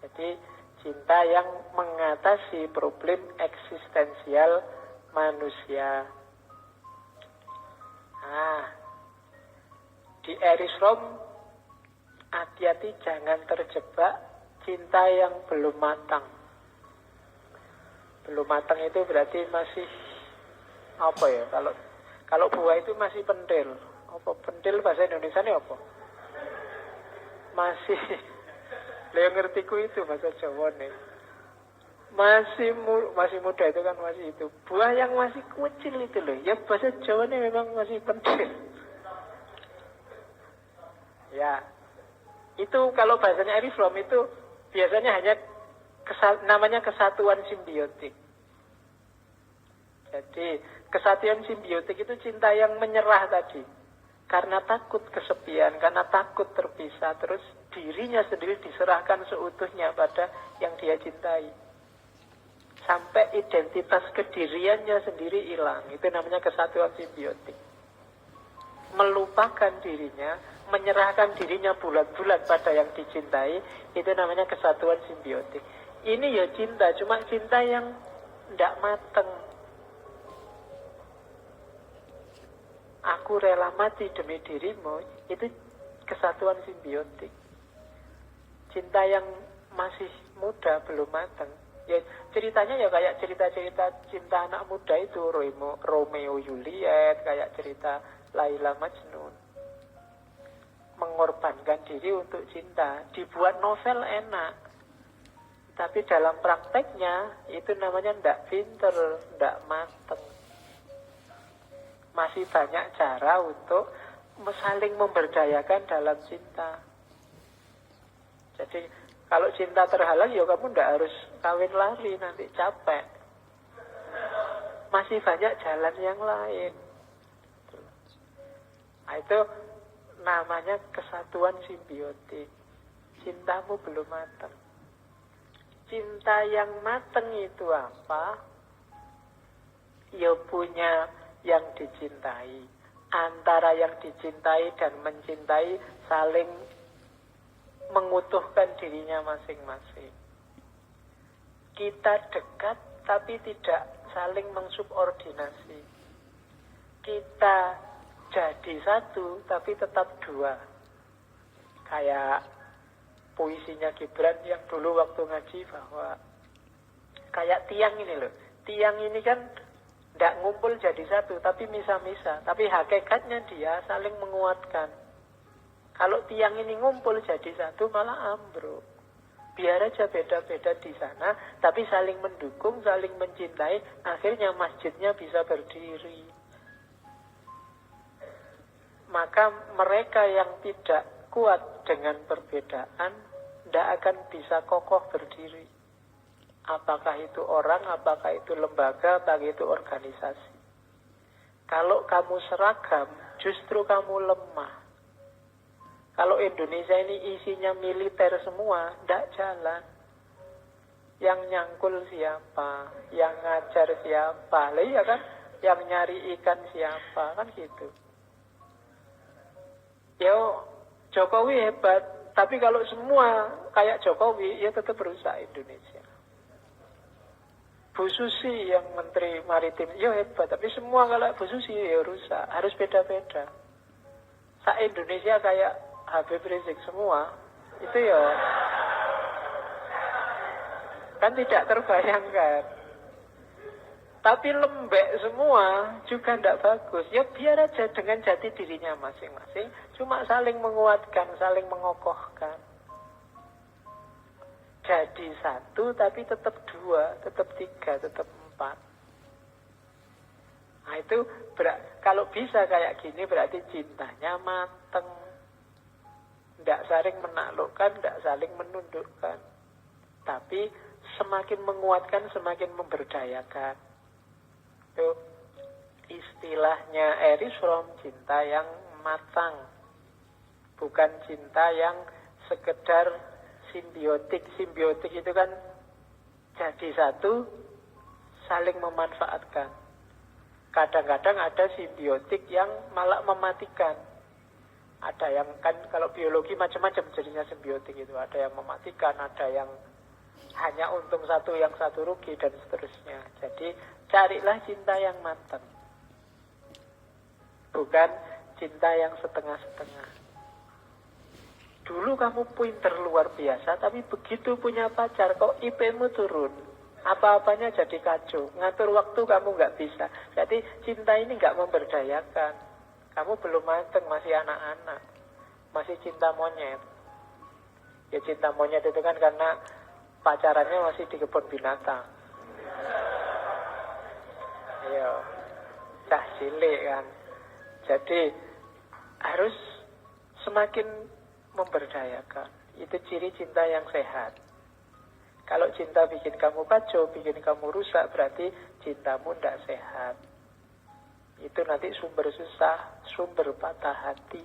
Jadi cinta yang mengatasi problem eksistensial manusia. Nah, di Erich Fromm, hati-hati jangan terjebak cinta yang belum matang. Belum matang itu berarti masih apa ya? Kalau buah itu masih pentil. Apa pentil bahasa Indonesia ini apa? Masih Leo ngertiku itu bahasa Jawa nih. Masih muda itu kan masih itu. Buah yang masih kecil itu loh. Ya bahasa Jawa nih memang masih pentil. Ya. Itu kalau bahasanya Erich Fromm itu biasanya hanya namanya kesatuan simbiotik. Jadi kesatuan simbiotik itu cinta yang menyerah tadi. Karena takut kesepian, karena takut terpisah, terus dirinya sendiri diserahkan seutuhnya pada yang dia cintai. Sampai identitas kediriannya sendiri hilang. Itu namanya kesatuan simbiotik. Melupakan dirinya, menyerahkan dirinya bulat-bulat pada yang dicintai, itu namanya kesatuan simbiotik. Ini ya cinta, cuma cinta yang tidak mateng. Aku rela mati demi dirimu, itu kesatuan simbiotik. Cinta yang masih muda, belum matang. Ya, ceritanya ya kayak cerita-cerita cinta anak muda itu, Romeo Juliet, kayak cerita Laila Majnun. Mengorbankan diri untuk cinta. Dibuat novel enak. Tapi dalam prakteknya, itu namanya ndak pinter, ndak mateng. Masih banyak cara untuk saling memberdayakan dalam cinta. Jadi kalau cinta terhalang, ya kamu ndak harus kawin lari, nanti capek. Masih banyak jalan yang lain. Nah, itu namanya kesatuan simbiotik. Cintamu belum matang. Cinta yang matang itu apa? Ya punya yang dicintai. Antara yang dicintai dan mencintai saling mengutuhkan dirinya masing-masing. Kita dekat tapi tidak saling mensubordinasi. Kita jadi satu tapi tetap dua. Kayak puisinya Gibran yang dulu waktu ngaji bahwa kayak tiang ini loh. Tiang ini kan tidak ngumpul jadi satu, tapi misah-misah. Tapi hakikatnya dia saling menguatkan. Kalau tiang ini ngumpul jadi satu, malah ambruk. Biar aja beda-beda di sana, tapi saling mendukung, saling mencintai. Akhirnya masjidnya bisa berdiri. Maka mereka yang tidak kuat dengan perbedaan, tidak akan bisa kokoh berdiri. Apakah itu orang, apakah itu lembaga, apakah itu organisasi. Kalau kamu seragam, justru kamu lemah. Kalau Indonesia ini isinya militer semua, tidak jalan. Yang nyangkul siapa, yang ngajar siapa, lah iya kan, yang nyari ikan siapa, kan gitu. Ya Jokowi hebat, tapi kalau semua kayak Jokowi, ya tetap rusak Indonesia. Bu Susi yang Menteri Maritim, ya hebat. Tapi semua kalau Bu Susi ya rusak. Harus beda-beda. Indonesia kayak Habib Rizik semua, itu ya kan tidak terbayangkan. Tapi lembek semua juga tidak bagus. Ya biar aja dengan jati dirinya masing-masing. Cuma saling menguatkan, saling mengokohkan. Jadi satu tapi tetap dua, tetap tiga, tetap empat. Nah itu kalau bisa kayak gini berarti cintanya mateng. Tidak saling menaklukkan, tidak saling menundukkan. Tapi semakin menguatkan, semakin memberdayakan. Itu istilahnya Erich Fromm, cinta yang matang. Bukan cinta yang sekedar simbiotik. Simbiotik itu kan jadi satu, saling memanfaatkan. Kadang-kadang ada simbiotik yang malah mematikan. Ada yang kan kalau biologi macam-macam jadinya simbiotik itu. Ada yang mematikan, ada yang hanya untung satu, yang satu rugi, dan seterusnya. Jadi carilah cinta yang matang. Bukan cinta yang setengah-setengah. Dulu kamu pinter luar biasa, tapi begitu punya pacar, kok IP-mu turun. Apa-apanya jadi kacau. Ngatur waktu kamu nggak bisa. Jadi cinta ini nggak memberdayakan. Kamu belum mateng, masih anak-anak. Masih cinta monyet. Ya cinta monyet itu kan karena pacarannya masih di kebun binatang. Iya. Cah cilik kan. Jadi harus semakin memberdayakan. Itu ciri cinta yang sehat. Kalau cinta bikin kamu kacau, bikin kamu rusak, berarti cintamu tidak sehat. Itu nanti sumber susah, sumber patah hati.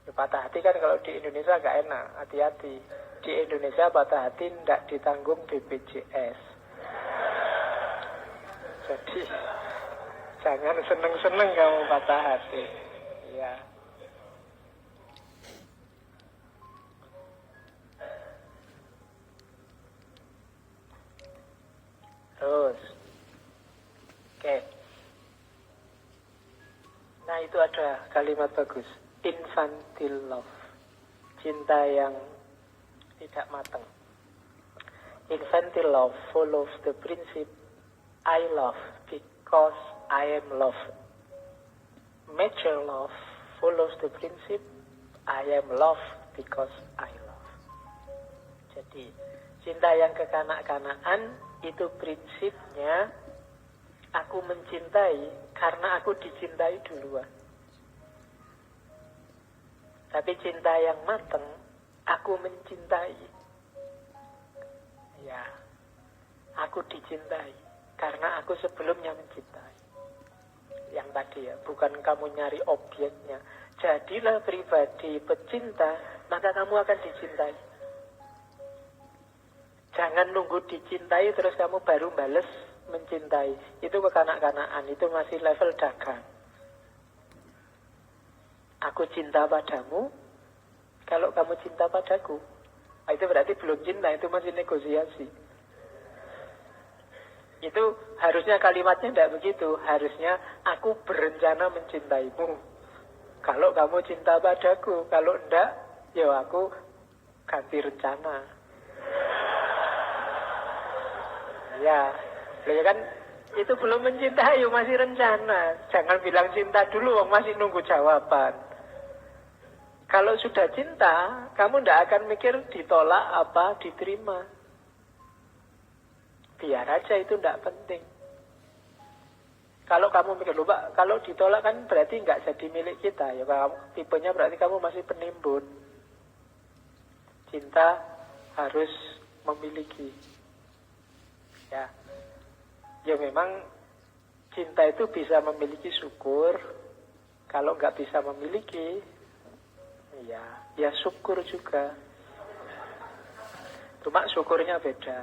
Ya, patah hati kan kalau di Indonesia gak enak, hati-hati. Di Indonesia patah hati tidak ditanggung BPJS. Jadi jangan seneng-seneng kamu patah hati. Ya. Terus, oke. Nah itu ada kalimat bagus, infantile love, cinta yang tidak matang. Infantile love follows the principle I love because I am loved. Mature love follows the principle I am loved because I love. Jadi cinta yang kekanak-kanakan itu prinsipnya aku mencintai karena aku dicintai duluan. Tapi cinta yang matang, aku mencintai. Ya, aku dicintai karena aku sebelumnya mencintai. Yang tadi ya, bukan kamu nyari objeknya. Jadilah pribadi pecinta, maka kamu akan dicintai. Jangan nunggu dicintai terus kamu baru bales mencintai. Itu kekanak-kanakan, itu masih level dagang. Aku cinta padamu, kalau kamu cinta padaku. Itu berarti belum cinta, itu masih negosiasi. Itu harusnya kalimatnya tidak begitu. Harusnya aku berencana mencintaimu. Kalau kamu cinta padaku, kalau enggak, ya aku ganti rencana. Ya kan itu belum mencintai, masih rencana. Jangan bilang cinta dulu, masih nunggu jawaban. Kalau sudah cinta, kamu tidak akan mikir ditolak apa diterima. Biar aja, itu tidak penting. Kalau kamu mikir, lupa, kalau ditolak kan berarti nggak jadi milik kita. Ya kamu tipenya berarti kamu masih penimbun. Cinta harus memiliki. Ya memang cinta itu bisa memiliki syukur. Kalau nggak bisa memiliki, ya syukur juga. Cuma syukurnya beda.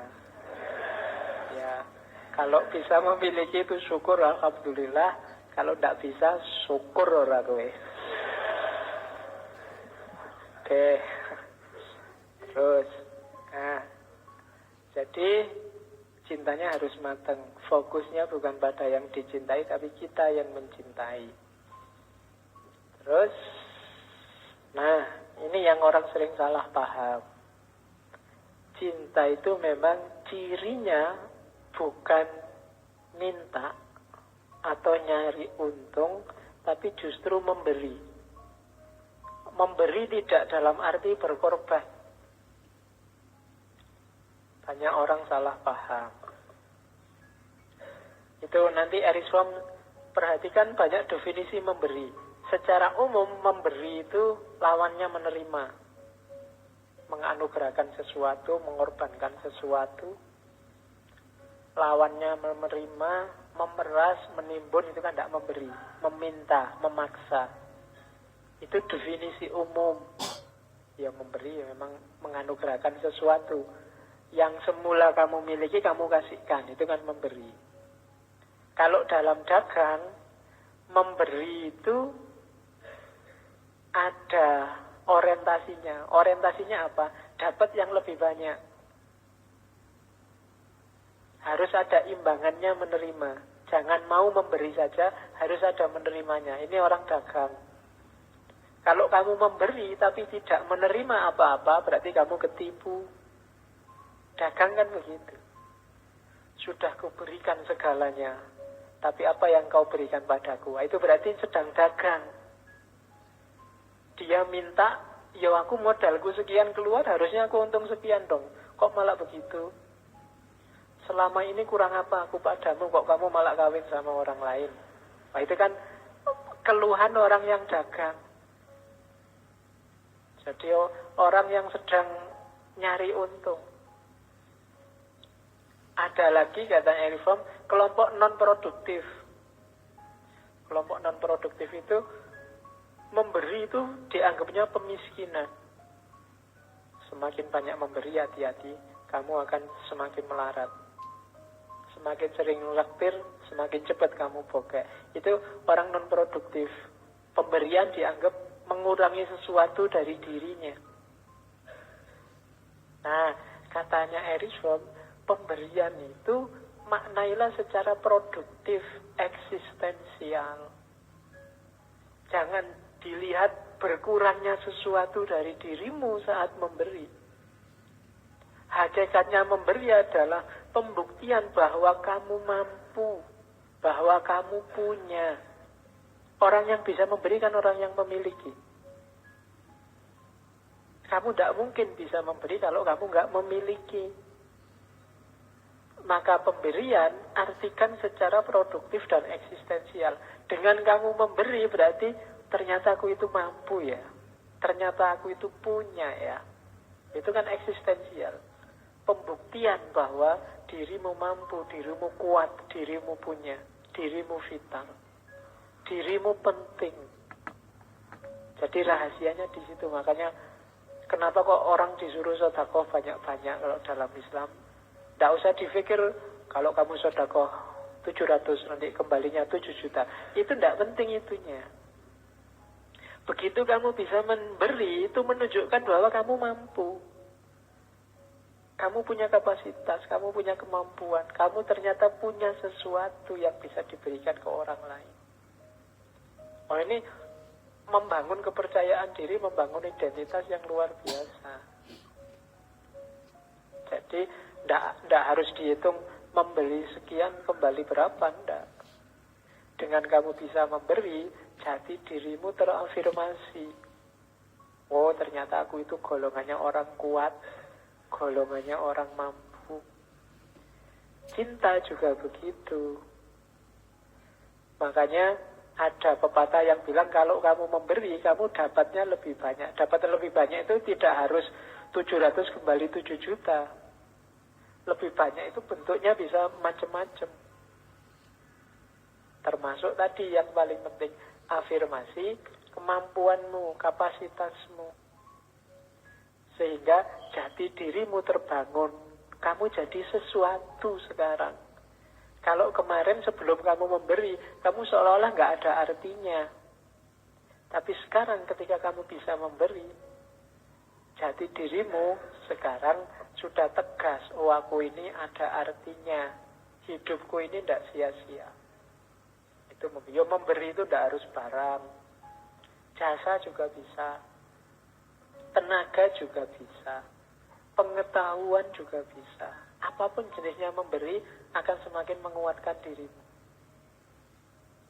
Ya, kalau bisa memiliki itu syukur, alhamdulillah. Kalau nggak bisa, syukur ora kowe. Oke. Terus, nah, jadi Cintanya harus matang. Fokusnya bukan pada yang dicintai, tapi kita yang mencintai. Terus, nah, ini yang orang sering salah paham. Cinta itu memang cirinya bukan minta atau nyari untung, tapi justru memberi. Memberi tidak dalam arti berkorban. Banyak orang salah paham. Itu nanti Erich Fromm perhatikan banyak definisi memberi. Secara umum memberi itu lawannya menerima. Menganugerahkan sesuatu, mengorbankan sesuatu. Lawannya menerima, memeras, menimbun, itu kan tidak memberi. Meminta, memaksa. Itu definisi umum. Ya memberi ya memang menganugerahkan sesuatu. Yang semula kamu miliki, kamu kasihkan. Itu kan memberi. Kalau dalam dagang, memberi itu ada orientasinya. Orientasinya apa? Dapat yang lebih banyak. Harus ada imbangannya menerima. Jangan mau memberi saja, harus ada menerimanya. Ini orang dagang. Kalau kamu memberi tapi tidak menerima apa-apa, berarti kamu ketipu. Dagang kan begitu. Sudah kuberikan segalanya, tapi apa yang kau berikan padaku? Itu berarti sedang dagang. Dia minta, ya aku modalku sekian keluar, harusnya aku untung sekian dong. Kok malah begitu? Selama ini kurang apa aku padamu, kok kamu malah kawin sama orang lain? Nah, itu kan keluhan orang yang dagang. Jadi orang yang sedang nyari untung. Ada lagi katanya Erich Fromm, kelompok non-produktif. Kelompok non-produktif itu memberi itu dianggapnya pemiskinan. Semakin banyak memberi, hati-hati, kamu akan semakin melarat. Semakin sering ngelaktir, semakin cepat kamu bokek. Itu orang non-produktif. Pemberian dianggap mengurangi sesuatu dari dirinya. Nah, katanya Erich Fromm, pemberian itu maknailah secara produktif, eksistensial. Jangan dilihat berkurangnya sesuatu dari dirimu saat memberi. Hakikatnya memberi adalah pembuktian bahwa kamu mampu, bahwa kamu punya. Orang yang bisa memberi kan orang yang memiliki. Kamu tidak mungkin bisa memberi kalau kamu nggak memiliki. Maka pemberian artikan secara produktif dan eksistensial. Dengan kamu memberi berarti ternyata aku itu mampu ya. Ternyata aku itu punya ya. Itu kan eksistensial. Pembuktian bahwa dirimu mampu, dirimu kuat, dirimu punya, dirimu vital, dirimu penting. Jadi rahasianya di situ. Makanya kenapa kok orang disuruh sedekah banyak-banyak kalau dalam Islam? Tidak usah dipikir kalau kamu sedekah 700 nanti kembalinya 7 juta. Itu tidak penting itunya. Begitu kamu bisa memberi, itu menunjukkan bahwa kamu mampu. Kamu punya kapasitas, kamu punya kemampuan. Kamu ternyata punya sesuatu yang bisa diberikan ke orang lain. Oh, ini membangun kepercayaan diri, membangun identitas yang luar biasa. Jadi tidak harus dihitung membeli sekian kembali berapa, tidak. Dengan kamu bisa memberi, jati dirimu terafirmasi. Oh, ternyata aku itu golongannya orang kuat, golongannya orang mampu. Cinta juga begitu. Makanya ada pepatah yang bilang kalau kamu memberi, kamu dapatnya lebih banyak. Dapat lebih banyak itu tidak harus 700 kembali 7 juta. Lebih banyak itu bentuknya bisa macam-macam. Termasuk tadi yang paling penting, afirmasi kemampuanmu, kapasitasmu. Sehingga jati dirimu terbangun. Kamu jadi sesuatu sekarang. Kalau kemarin sebelum kamu memberi, kamu seolah-olah nggak ada artinya. Tapi sekarang ketika kamu bisa memberi, jati dirimu sekarang sudah tegas. Oh, aku ini ada artinya. Hidupku ini tidak sia-sia. Itu memberi itu tidak harus barang. Jasa juga bisa. Tenaga juga bisa. Pengetahuan juga bisa. Apapun jenisnya memberi akan semakin menguatkan dirimu.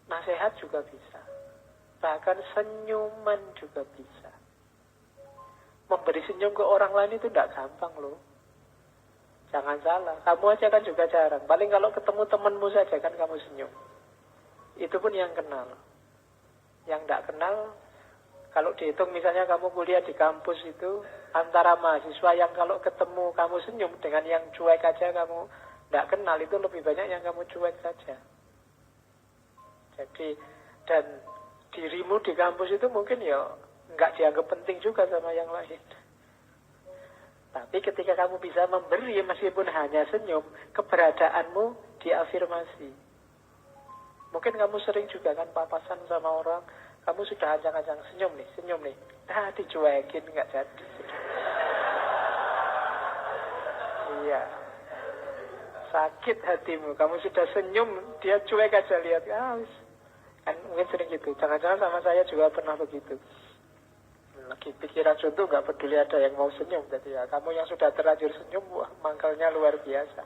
Nasihat juga bisa. Bahkan senyuman juga bisa. Memberi senyum ke orang lain itu tidak gampang loh. Jangan salah, kamu aja kan juga jarang. Paling kalau ketemu temanmu saja kan kamu senyum. Itu pun yang kenal. Yang tidak kenal, kalau dihitung misalnya kamu kuliah di kampus itu, antara mahasiswa yang kalau ketemu kamu senyum dengan yang cuek aja kamu tidak kenal, itu lebih banyak yang kamu cuek saja. Jadi, dan dirimu di kampus itu mungkin ya nggak dianggap penting juga sama yang lain. Tapi ketika kamu bisa memberi meskipun hanya senyum, keberadaanmu diafirmasi. Mungkin kamu sering juga kan papasan sama orang, kamu sudah ancang-ancang senyum nih. Nah, dicuekin nggak jadi. Iya. Sakit hatimu, kamu sudah senyum, dia cuek aja lihat. Kan mungkin sering gitu. Jangan-jangan sama saya juga pernah begitu. Lagi pikiran suntuk nggak peduli ada yang mau senyum. Jadi ya kamu yang sudah terlanjur senyum, wah mangkalnya luar biasa.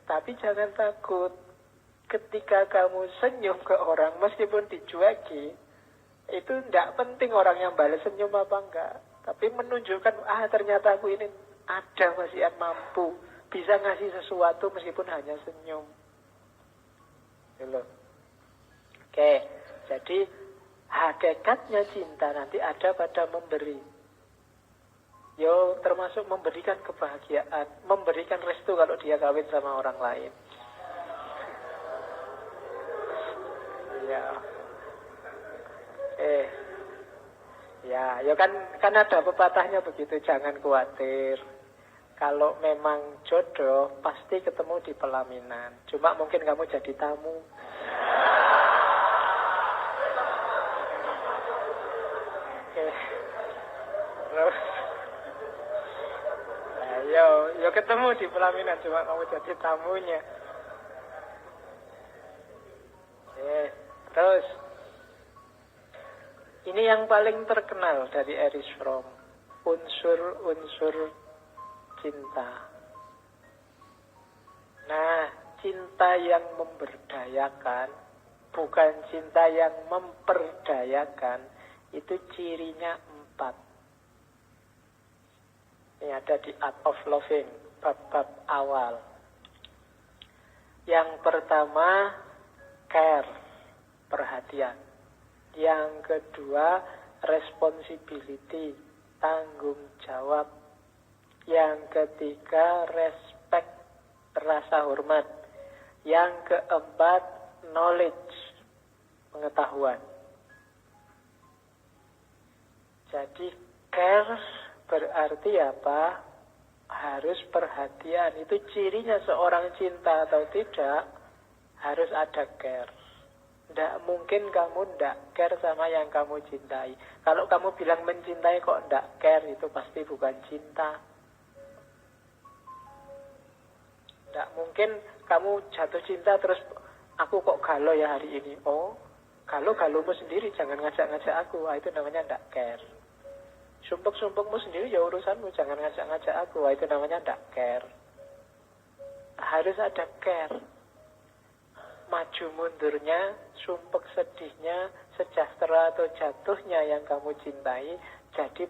Tapi jangan takut. Ketika kamu senyum ke orang meskipun dicueki, itu tidak penting orang yang balas senyum apa enggak. Tapi menunjukkan, ternyata aku ini ada masih mampu. Bisa ngasih sesuatu meskipun hanya senyum. Gitu. Oke, jadi hakikatnya cinta nanti ada pada memberi. Yo, termasuk memberikan kebahagiaan, memberikan restu kalau dia kawin sama orang lain. Ya. Ya kan ada pepatahnya begitu, jangan khawatir. Kalau memang jodoh pasti ketemu di pelaminan. Cuma mungkin kamu jadi tamu. Terus yo ketemu di pelaminan, cuma kamu jadi tamunya. Terus ini yang paling terkenal dari Erich Fromm, unsur-unsur cinta. Nah, cinta yang memberdayakan, bukan cinta yang memperdayakan, itu cirinya 4. Ini ada di Art of Loving, bab-bab awal. Yang pertama, care, perhatian. Yang kedua, responsibility, tanggung jawab. Yang ketiga, respect, rasa hormat. Yang keempat, knowledge, pengetahuan. Jadi care berarti apa? Harus perhatian. Itu cirinya seorang cinta atau tidak, harus ada care. Tidak mungkin kamu tidak care sama yang kamu cintai. Kalau kamu bilang mencintai kok tidak care, itu pasti bukan cinta. Tidak mungkin kamu jatuh cinta terus aku kok galau ya hari ini. Oh, galau-galumu sendiri, jangan ngajak-ngajak aku. Itu namanya tidak care. Sumpuk-sumpukmu sendiri ya urusanmu, jangan ngajak-ngajak aku. Itu namanya tidak care. Harus ada care. Maju mundurnya, sumpek sedihnya, sejahtera atau jatuhnya yang kamu cintai, jadi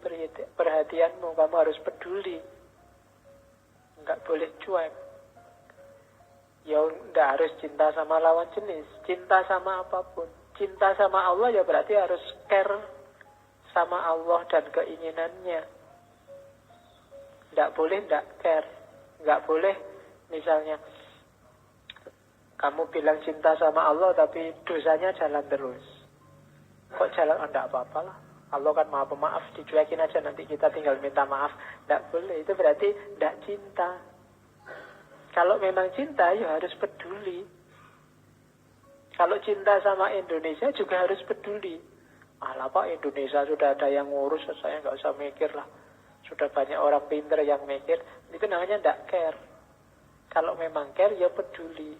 perhatianmu, kamu harus peduli. Enggak boleh cuek. Ya enggak harus cinta sama lawan jenis, cinta sama apapun. Cinta sama Allah ya berarti harus care sama Allah dan keinginannya. Enggak boleh enggak care. Enggak boleh misalnya kamu bilang cinta sama Allah tapi dosanya jalan terus. Kok jalan? Enggak apa-apa lah. Allah kan maha pemaaf, dicuekin aja nanti kita tinggal minta maaf. Enggak boleh, itu berarti enggak cinta. Kalau memang cinta ya harus peduli. Kalau cinta sama Indonesia juga harus peduli. Alah Pak, Indonesia sudah ada yang ngurus, saya enggak usah mikir lah. Sudah banyak orang pinter yang mikir, itu namanya tidak care. Kalau memang care, ya peduli.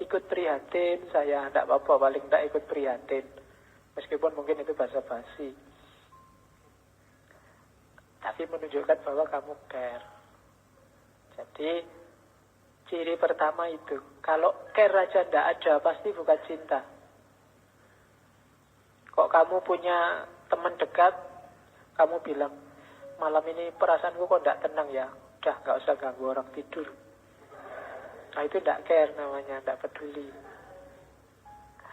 Ikut prihatin, saya tidak apa-apa, paling tidak ikut prihatin. Meskipun mungkin itu basa-basi. Tapi menunjukkan bahwa kamu care. Jadi, ciri pertama itu. Kalau care aja tidak ada, pasti bukan cinta. Kok kamu punya teman dekat, kamu bilang, malam ini perasaanku kok tidak tenang ya. Udah, gak usah ganggu orang tidur. Nah itu tidak care namanya, tidak peduli.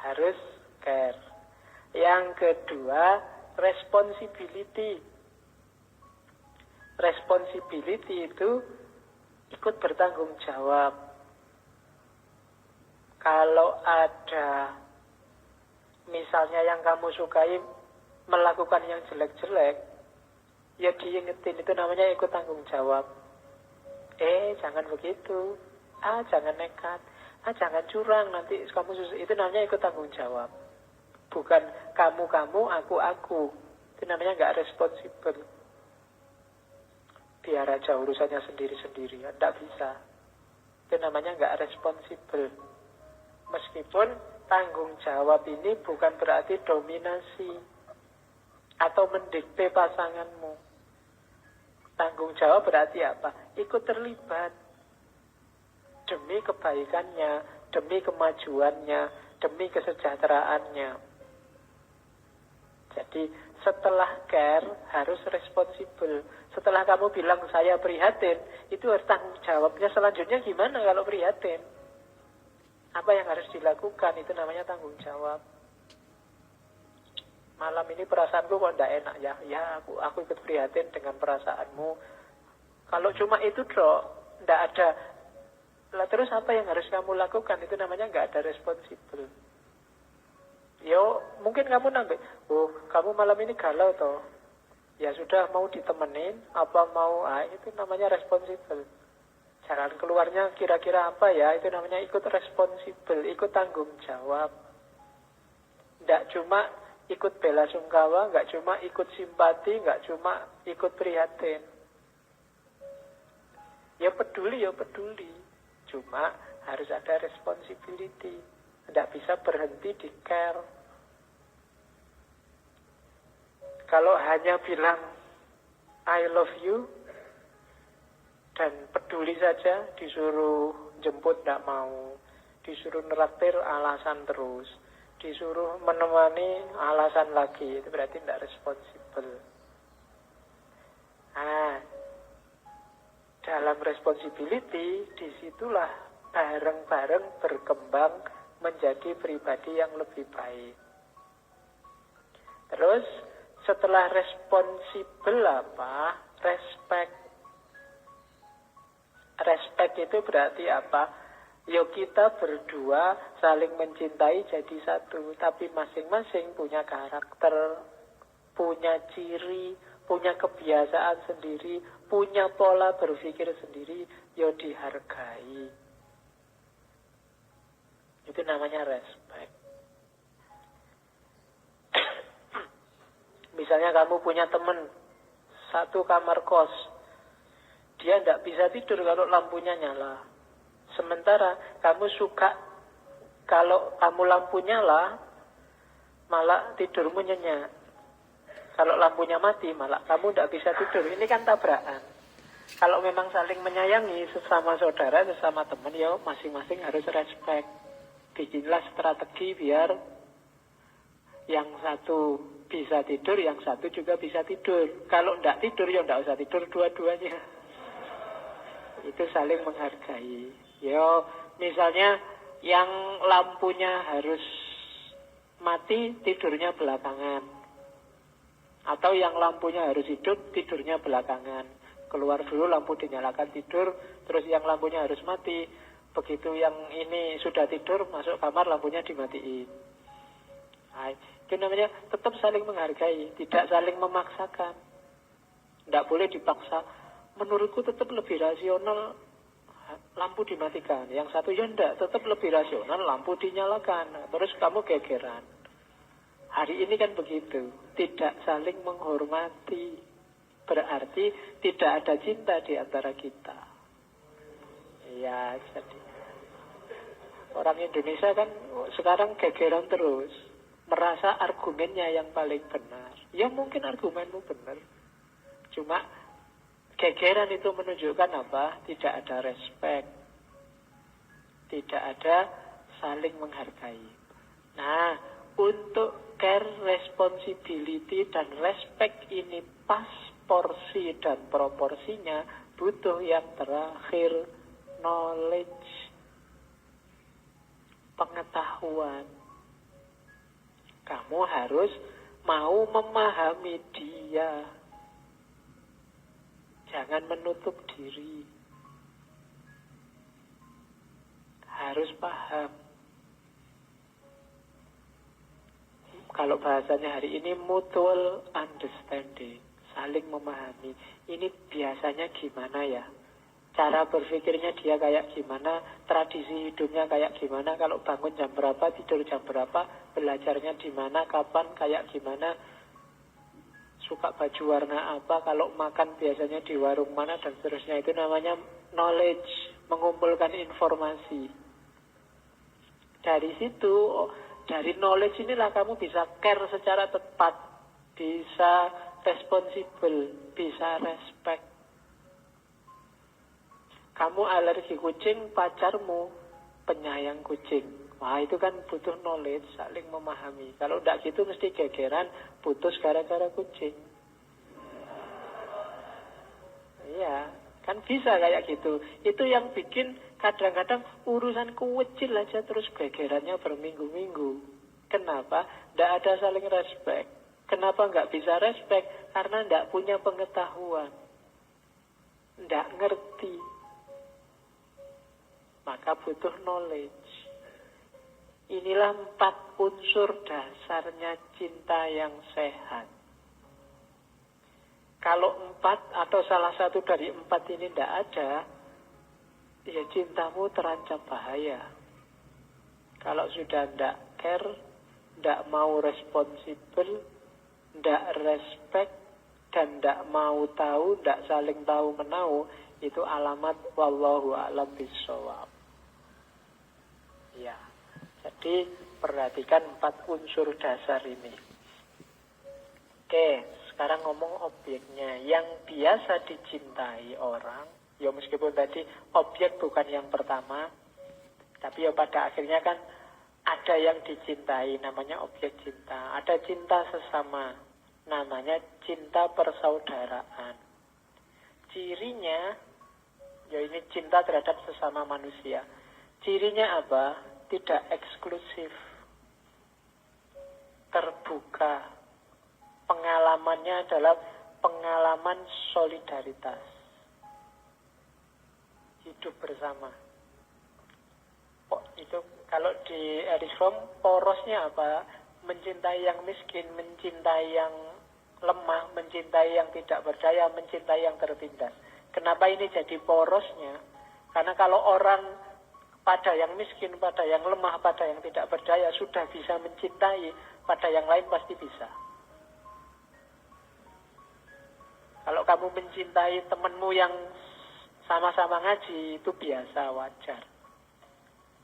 Harus care. Yang kedua, responsibility. Responsibility itu ikut bertanggung jawab. Kalau ada misalnya yang kamu sukai melakukan yang jelek-jelek, ya diingetin, itu namanya ikut tanggung jawab. Jangan begitu. Jangan nekat. Jangan curang, nanti kamu susah. Itu namanya ikut tanggung jawab. Bukan kamu, aku. Itu namanya nggak responsibel. Biar aja urusannya sendiri-sendiri. Tidak bisa. Itu namanya nggak responsibel. Meskipun tanggung jawab ini bukan berarti dominasi atau mendikte pasanganmu. Tanggung jawab berarti apa? Ikut terlibat demi kebaikannya, demi kemajuannya, demi kesejahteraannya. Jadi setelah care harus responsibel. Setelah kamu bilang saya prihatin, itu harus tanggung jawabnya selanjutnya gimana kalau prihatin? Apa yang harus dilakukan? Itu namanya tanggung jawab. Malam ini perasaanku kok tidak enak ya. Ya, aku ikut prihatin dengan perasaanmu. Kalau cuma itu, Dok, tidak ada. Lah terus apa yang harus kamu lakukan? Itu namanya nggak ada responsibel. Yo, mungkin kamu nambah, kamu malam ini galau toh. Ya sudah, mau ditemenin, apa mau, itu namanya responsibel. Jalan keluarnya kira-kira apa ya? Itu namanya ikut responsibel, ikut tanggung jawab. Tidak cuma ikut bela sungkawa, nggak cuma ikut simpati, nggak cuma ikut prihatin. Ya peduli. Cuma harus ada responsibility. Tidak bisa berhenti di care. Kalau hanya bilang I love you dan peduli saja, disuruh jemput tidak mau, disuruh neraktir alasan terus, disuruh menemani alasan lagi, itu berarti tidak responsibel. Dalam responsibility, disitulah bareng-bareng berkembang menjadi pribadi yang lebih baik. Terus setelah responsibel apa? Respect. Respect itu berarti apa? Yo kita berdua saling mencintai jadi satu, tapi masing-masing punya karakter, punya ciri, punya kebiasaan sendiri, punya pola berpikir sendiri, yo dihargai. Itu namanya respect. Misalnya kamu punya teman satu kamar kos, dia tidak bisa tidur kalau lampunya nyala. Sementara kamu suka kalau kamu lampu nyala, malah tidurmu nyenyak. Kalau lampunya mati, malah kamu tidak bisa tidur. Ini kan tabrakan. Kalau memang saling menyayangi sesama saudara, sesama teman, ya masing-masing harus respect. Bikinlah strategi biar yang satu bisa tidur, yang satu juga bisa tidur. Kalau tidak tidur, ya tidak usah tidur dua-duanya. Itu saling menghargai. Ya, misalnya yang lampunya harus mati, tidurnya belakangan. Atau yang lampunya harus hidup, tidurnya belakangan. Keluar dulu, lampu dinyalakan, tidur. Terus yang lampunya harus mati. Begitu yang ini sudah tidur, masuk kamar, lampunya dimatiin. Nah, itu namanya tetap saling menghargai, tidak saling memaksakan. Tidak boleh dipaksa. Menurutku tetap lebih rasional lampu dimatikan. Yang satu ya enggak, tetap lebih rasional lampu dinyalakan. Terus kamu gegeran. Hari ini kan begitu, tidak saling menghormati. berarti tidak ada cinta di antara kita. Ya, jadi orang Indonesia kan sekarang gegeran terus, merasa argumennya yang paling benar. Ya mungkin argumenmu benar, cuma gegeran itu menunjukkan apa? Tidak ada respect, tidak ada saling menghargai. Nah, untuk care, responsibility, dan respect ini pas porsi dan proporsinya, butuh yang terakhir, knowledge, pengetahuan. Kamu harus mau memahami dia. Jangan menutup diri. Harus paham. Kalau bahasanya hari ini mutual understanding, saling memahami. Ini biasanya gimana ya? Cara berpikirnya dia kayak gimana, tradisi hidupnya kayak gimana, kalau bangun jam berapa, tidur jam berapa, belajarnya di mana, kapan, kayak gimana, suka baju warna apa, kalau makan biasanya di warung mana, dan seterusnya. Itu namanya knowledge, mengumpulkan informasi. Dari situ, dari knowledge inilah kamu bisa care secara tepat, bisa responsible, bisa respect. Kamu alergi kucing, pacarmu penyayang kucing. Wah, itu kan butuh knowledge, saling memahami. Kalau tidak gitu mesti gegeran, putus gara-gara kucing. Iya, kan bisa kayak gitu. Itu yang bikin kadang-kadang urusan kecil aja terus gegerannya berminggu-minggu. Kenapa? Tidak ada saling respect. Kenapa nggak bisa respect? Karena tidak punya pengetahuan. Tidak ngerti. Maka butuh knowledge. Inilah 4 unsur dasarnya cinta yang sehat. Kalau 4 atau salah satu dari 4 ini tidak ada, ya cintamu terancam bahaya. Kalau sudah tidak care, tidak mau responsible, tidak respect, dan tidak mau tahu, tidak saling tahu menau, itu alamat wallahu a'lam bishawab. Ya, jadi perhatikan 4 unsur dasar ini. Oke, sekarang ngomong objeknya. Yang biasa dicintai orang, ya meskipun tadi objek bukan yang pertama, tapi ya pada akhirnya kan ada yang dicintai, namanya objek cinta. Ada cinta sesama, namanya cinta persaudaraan. Cirinya, ya ini cinta terhadap sesama manusia. Cirinya apa? Tidak eksklusif, terbuka. Pengalamannya adalah pengalaman solidaritas, hidup bersama. Itu kalau di Erich Fromm, porosnya apa? Mencintai yang miskin, mencintai yang lemah, mencintai yang tidak berdaya, mencintai yang tertindas. Kenapa ini jadi porosnya? Karena kalau orang pada yang miskin, pada yang lemah, pada yang tidak berdaya sudah bisa mencintai, pada yang lain pasti bisa. Kalau kamu mencintai temanmu yang sama-sama ngaji, itu biasa, wajar.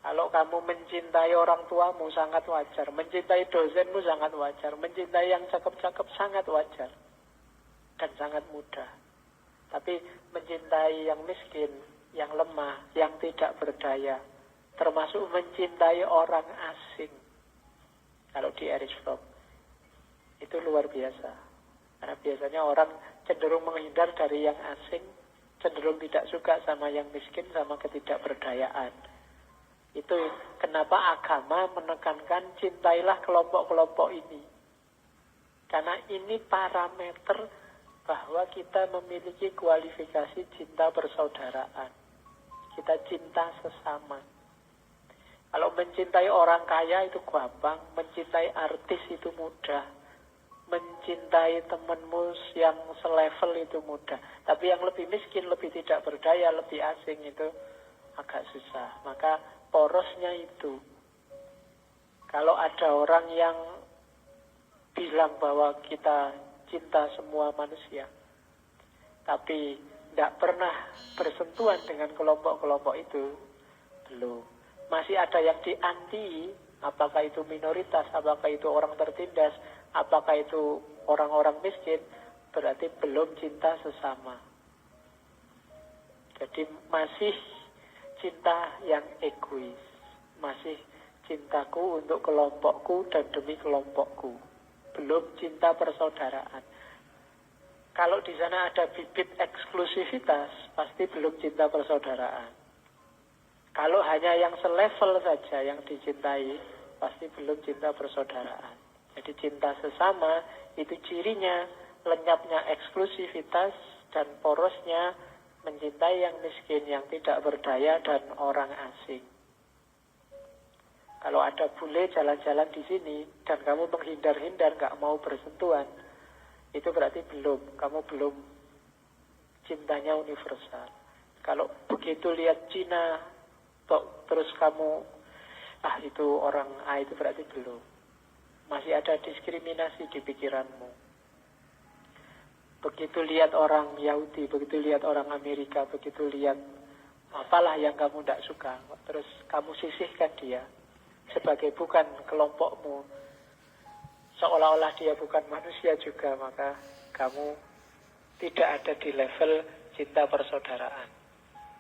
Kalau kamu mencintai orang tuamu, sangat wajar. Mencintai dosenmu, sangat wajar. Mencintai yang cakep-cakep, sangat wajar. Dan sangat mudah. Tapi mencintai yang miskin, yang lemah, yang tidak berdaya, termasuk mencintai orang asing, kalau di Erich Fromm, itu luar biasa. Karena biasanya orang cenderung menghindar dari yang asing, cenderung tidak suka sama yang miskin, sama ketidakberdayaan. Itu kenapa agama menekankan cintailah kelompok-kelompok ini. Karena ini parameter bahwa kita memiliki kualifikasi cinta persaudaraan. Kita cinta sesama. Kalau mencintai orang kaya itu gampang, mencintai artis itu mudah, mencintai temanmu yang selevel itu mudah. Tapi yang lebih miskin, lebih tidak berdaya, lebih asing itu agak susah. Maka porosnya itu. Kalau ada orang yang bilang bahwa kita cinta semua manusia, tapi tidak pernah bersentuhan dengan kelompok-kelompok itu, belum. Masih ada yang di-anti, apakah itu minoritas, apakah itu orang tertindas, apakah itu orang-orang miskin, berarti belum cinta sesama. Jadi masih cinta yang egois, masih cintaku untuk kelompokku dan demi kelompokku, belum cinta persaudaraan. Kalau di sana ada bibit eksklusivitas, pasti belum cinta persaudaraan. Kalau hanya yang selevel saja yang dicintai, pasti belum cinta persaudaraan. Jadi cinta sesama itu cirinya lenyapnya eksklusivitas dan porosnya mencintai yang miskin, yang tidak berdaya dan orang asing. Kalau ada bule jalan-jalan di sini dan kamu menghindar-hindar, gak mau bersentuhan, itu berarti kamu belum cintanya universal. Kalau begitu lihat Cina, terus kamu, itu orang A, itu berarti belum. Masih ada diskriminasi di pikiranmu. Begitu lihat orang Yahudi, begitu lihat orang Amerika, begitu lihat apalah yang kamu tidak suka, terus kamu sisihkan dia sebagai bukan kelompokmu, seolah-olah dia bukan manusia juga, maka kamu tidak ada di level cinta persaudaraan.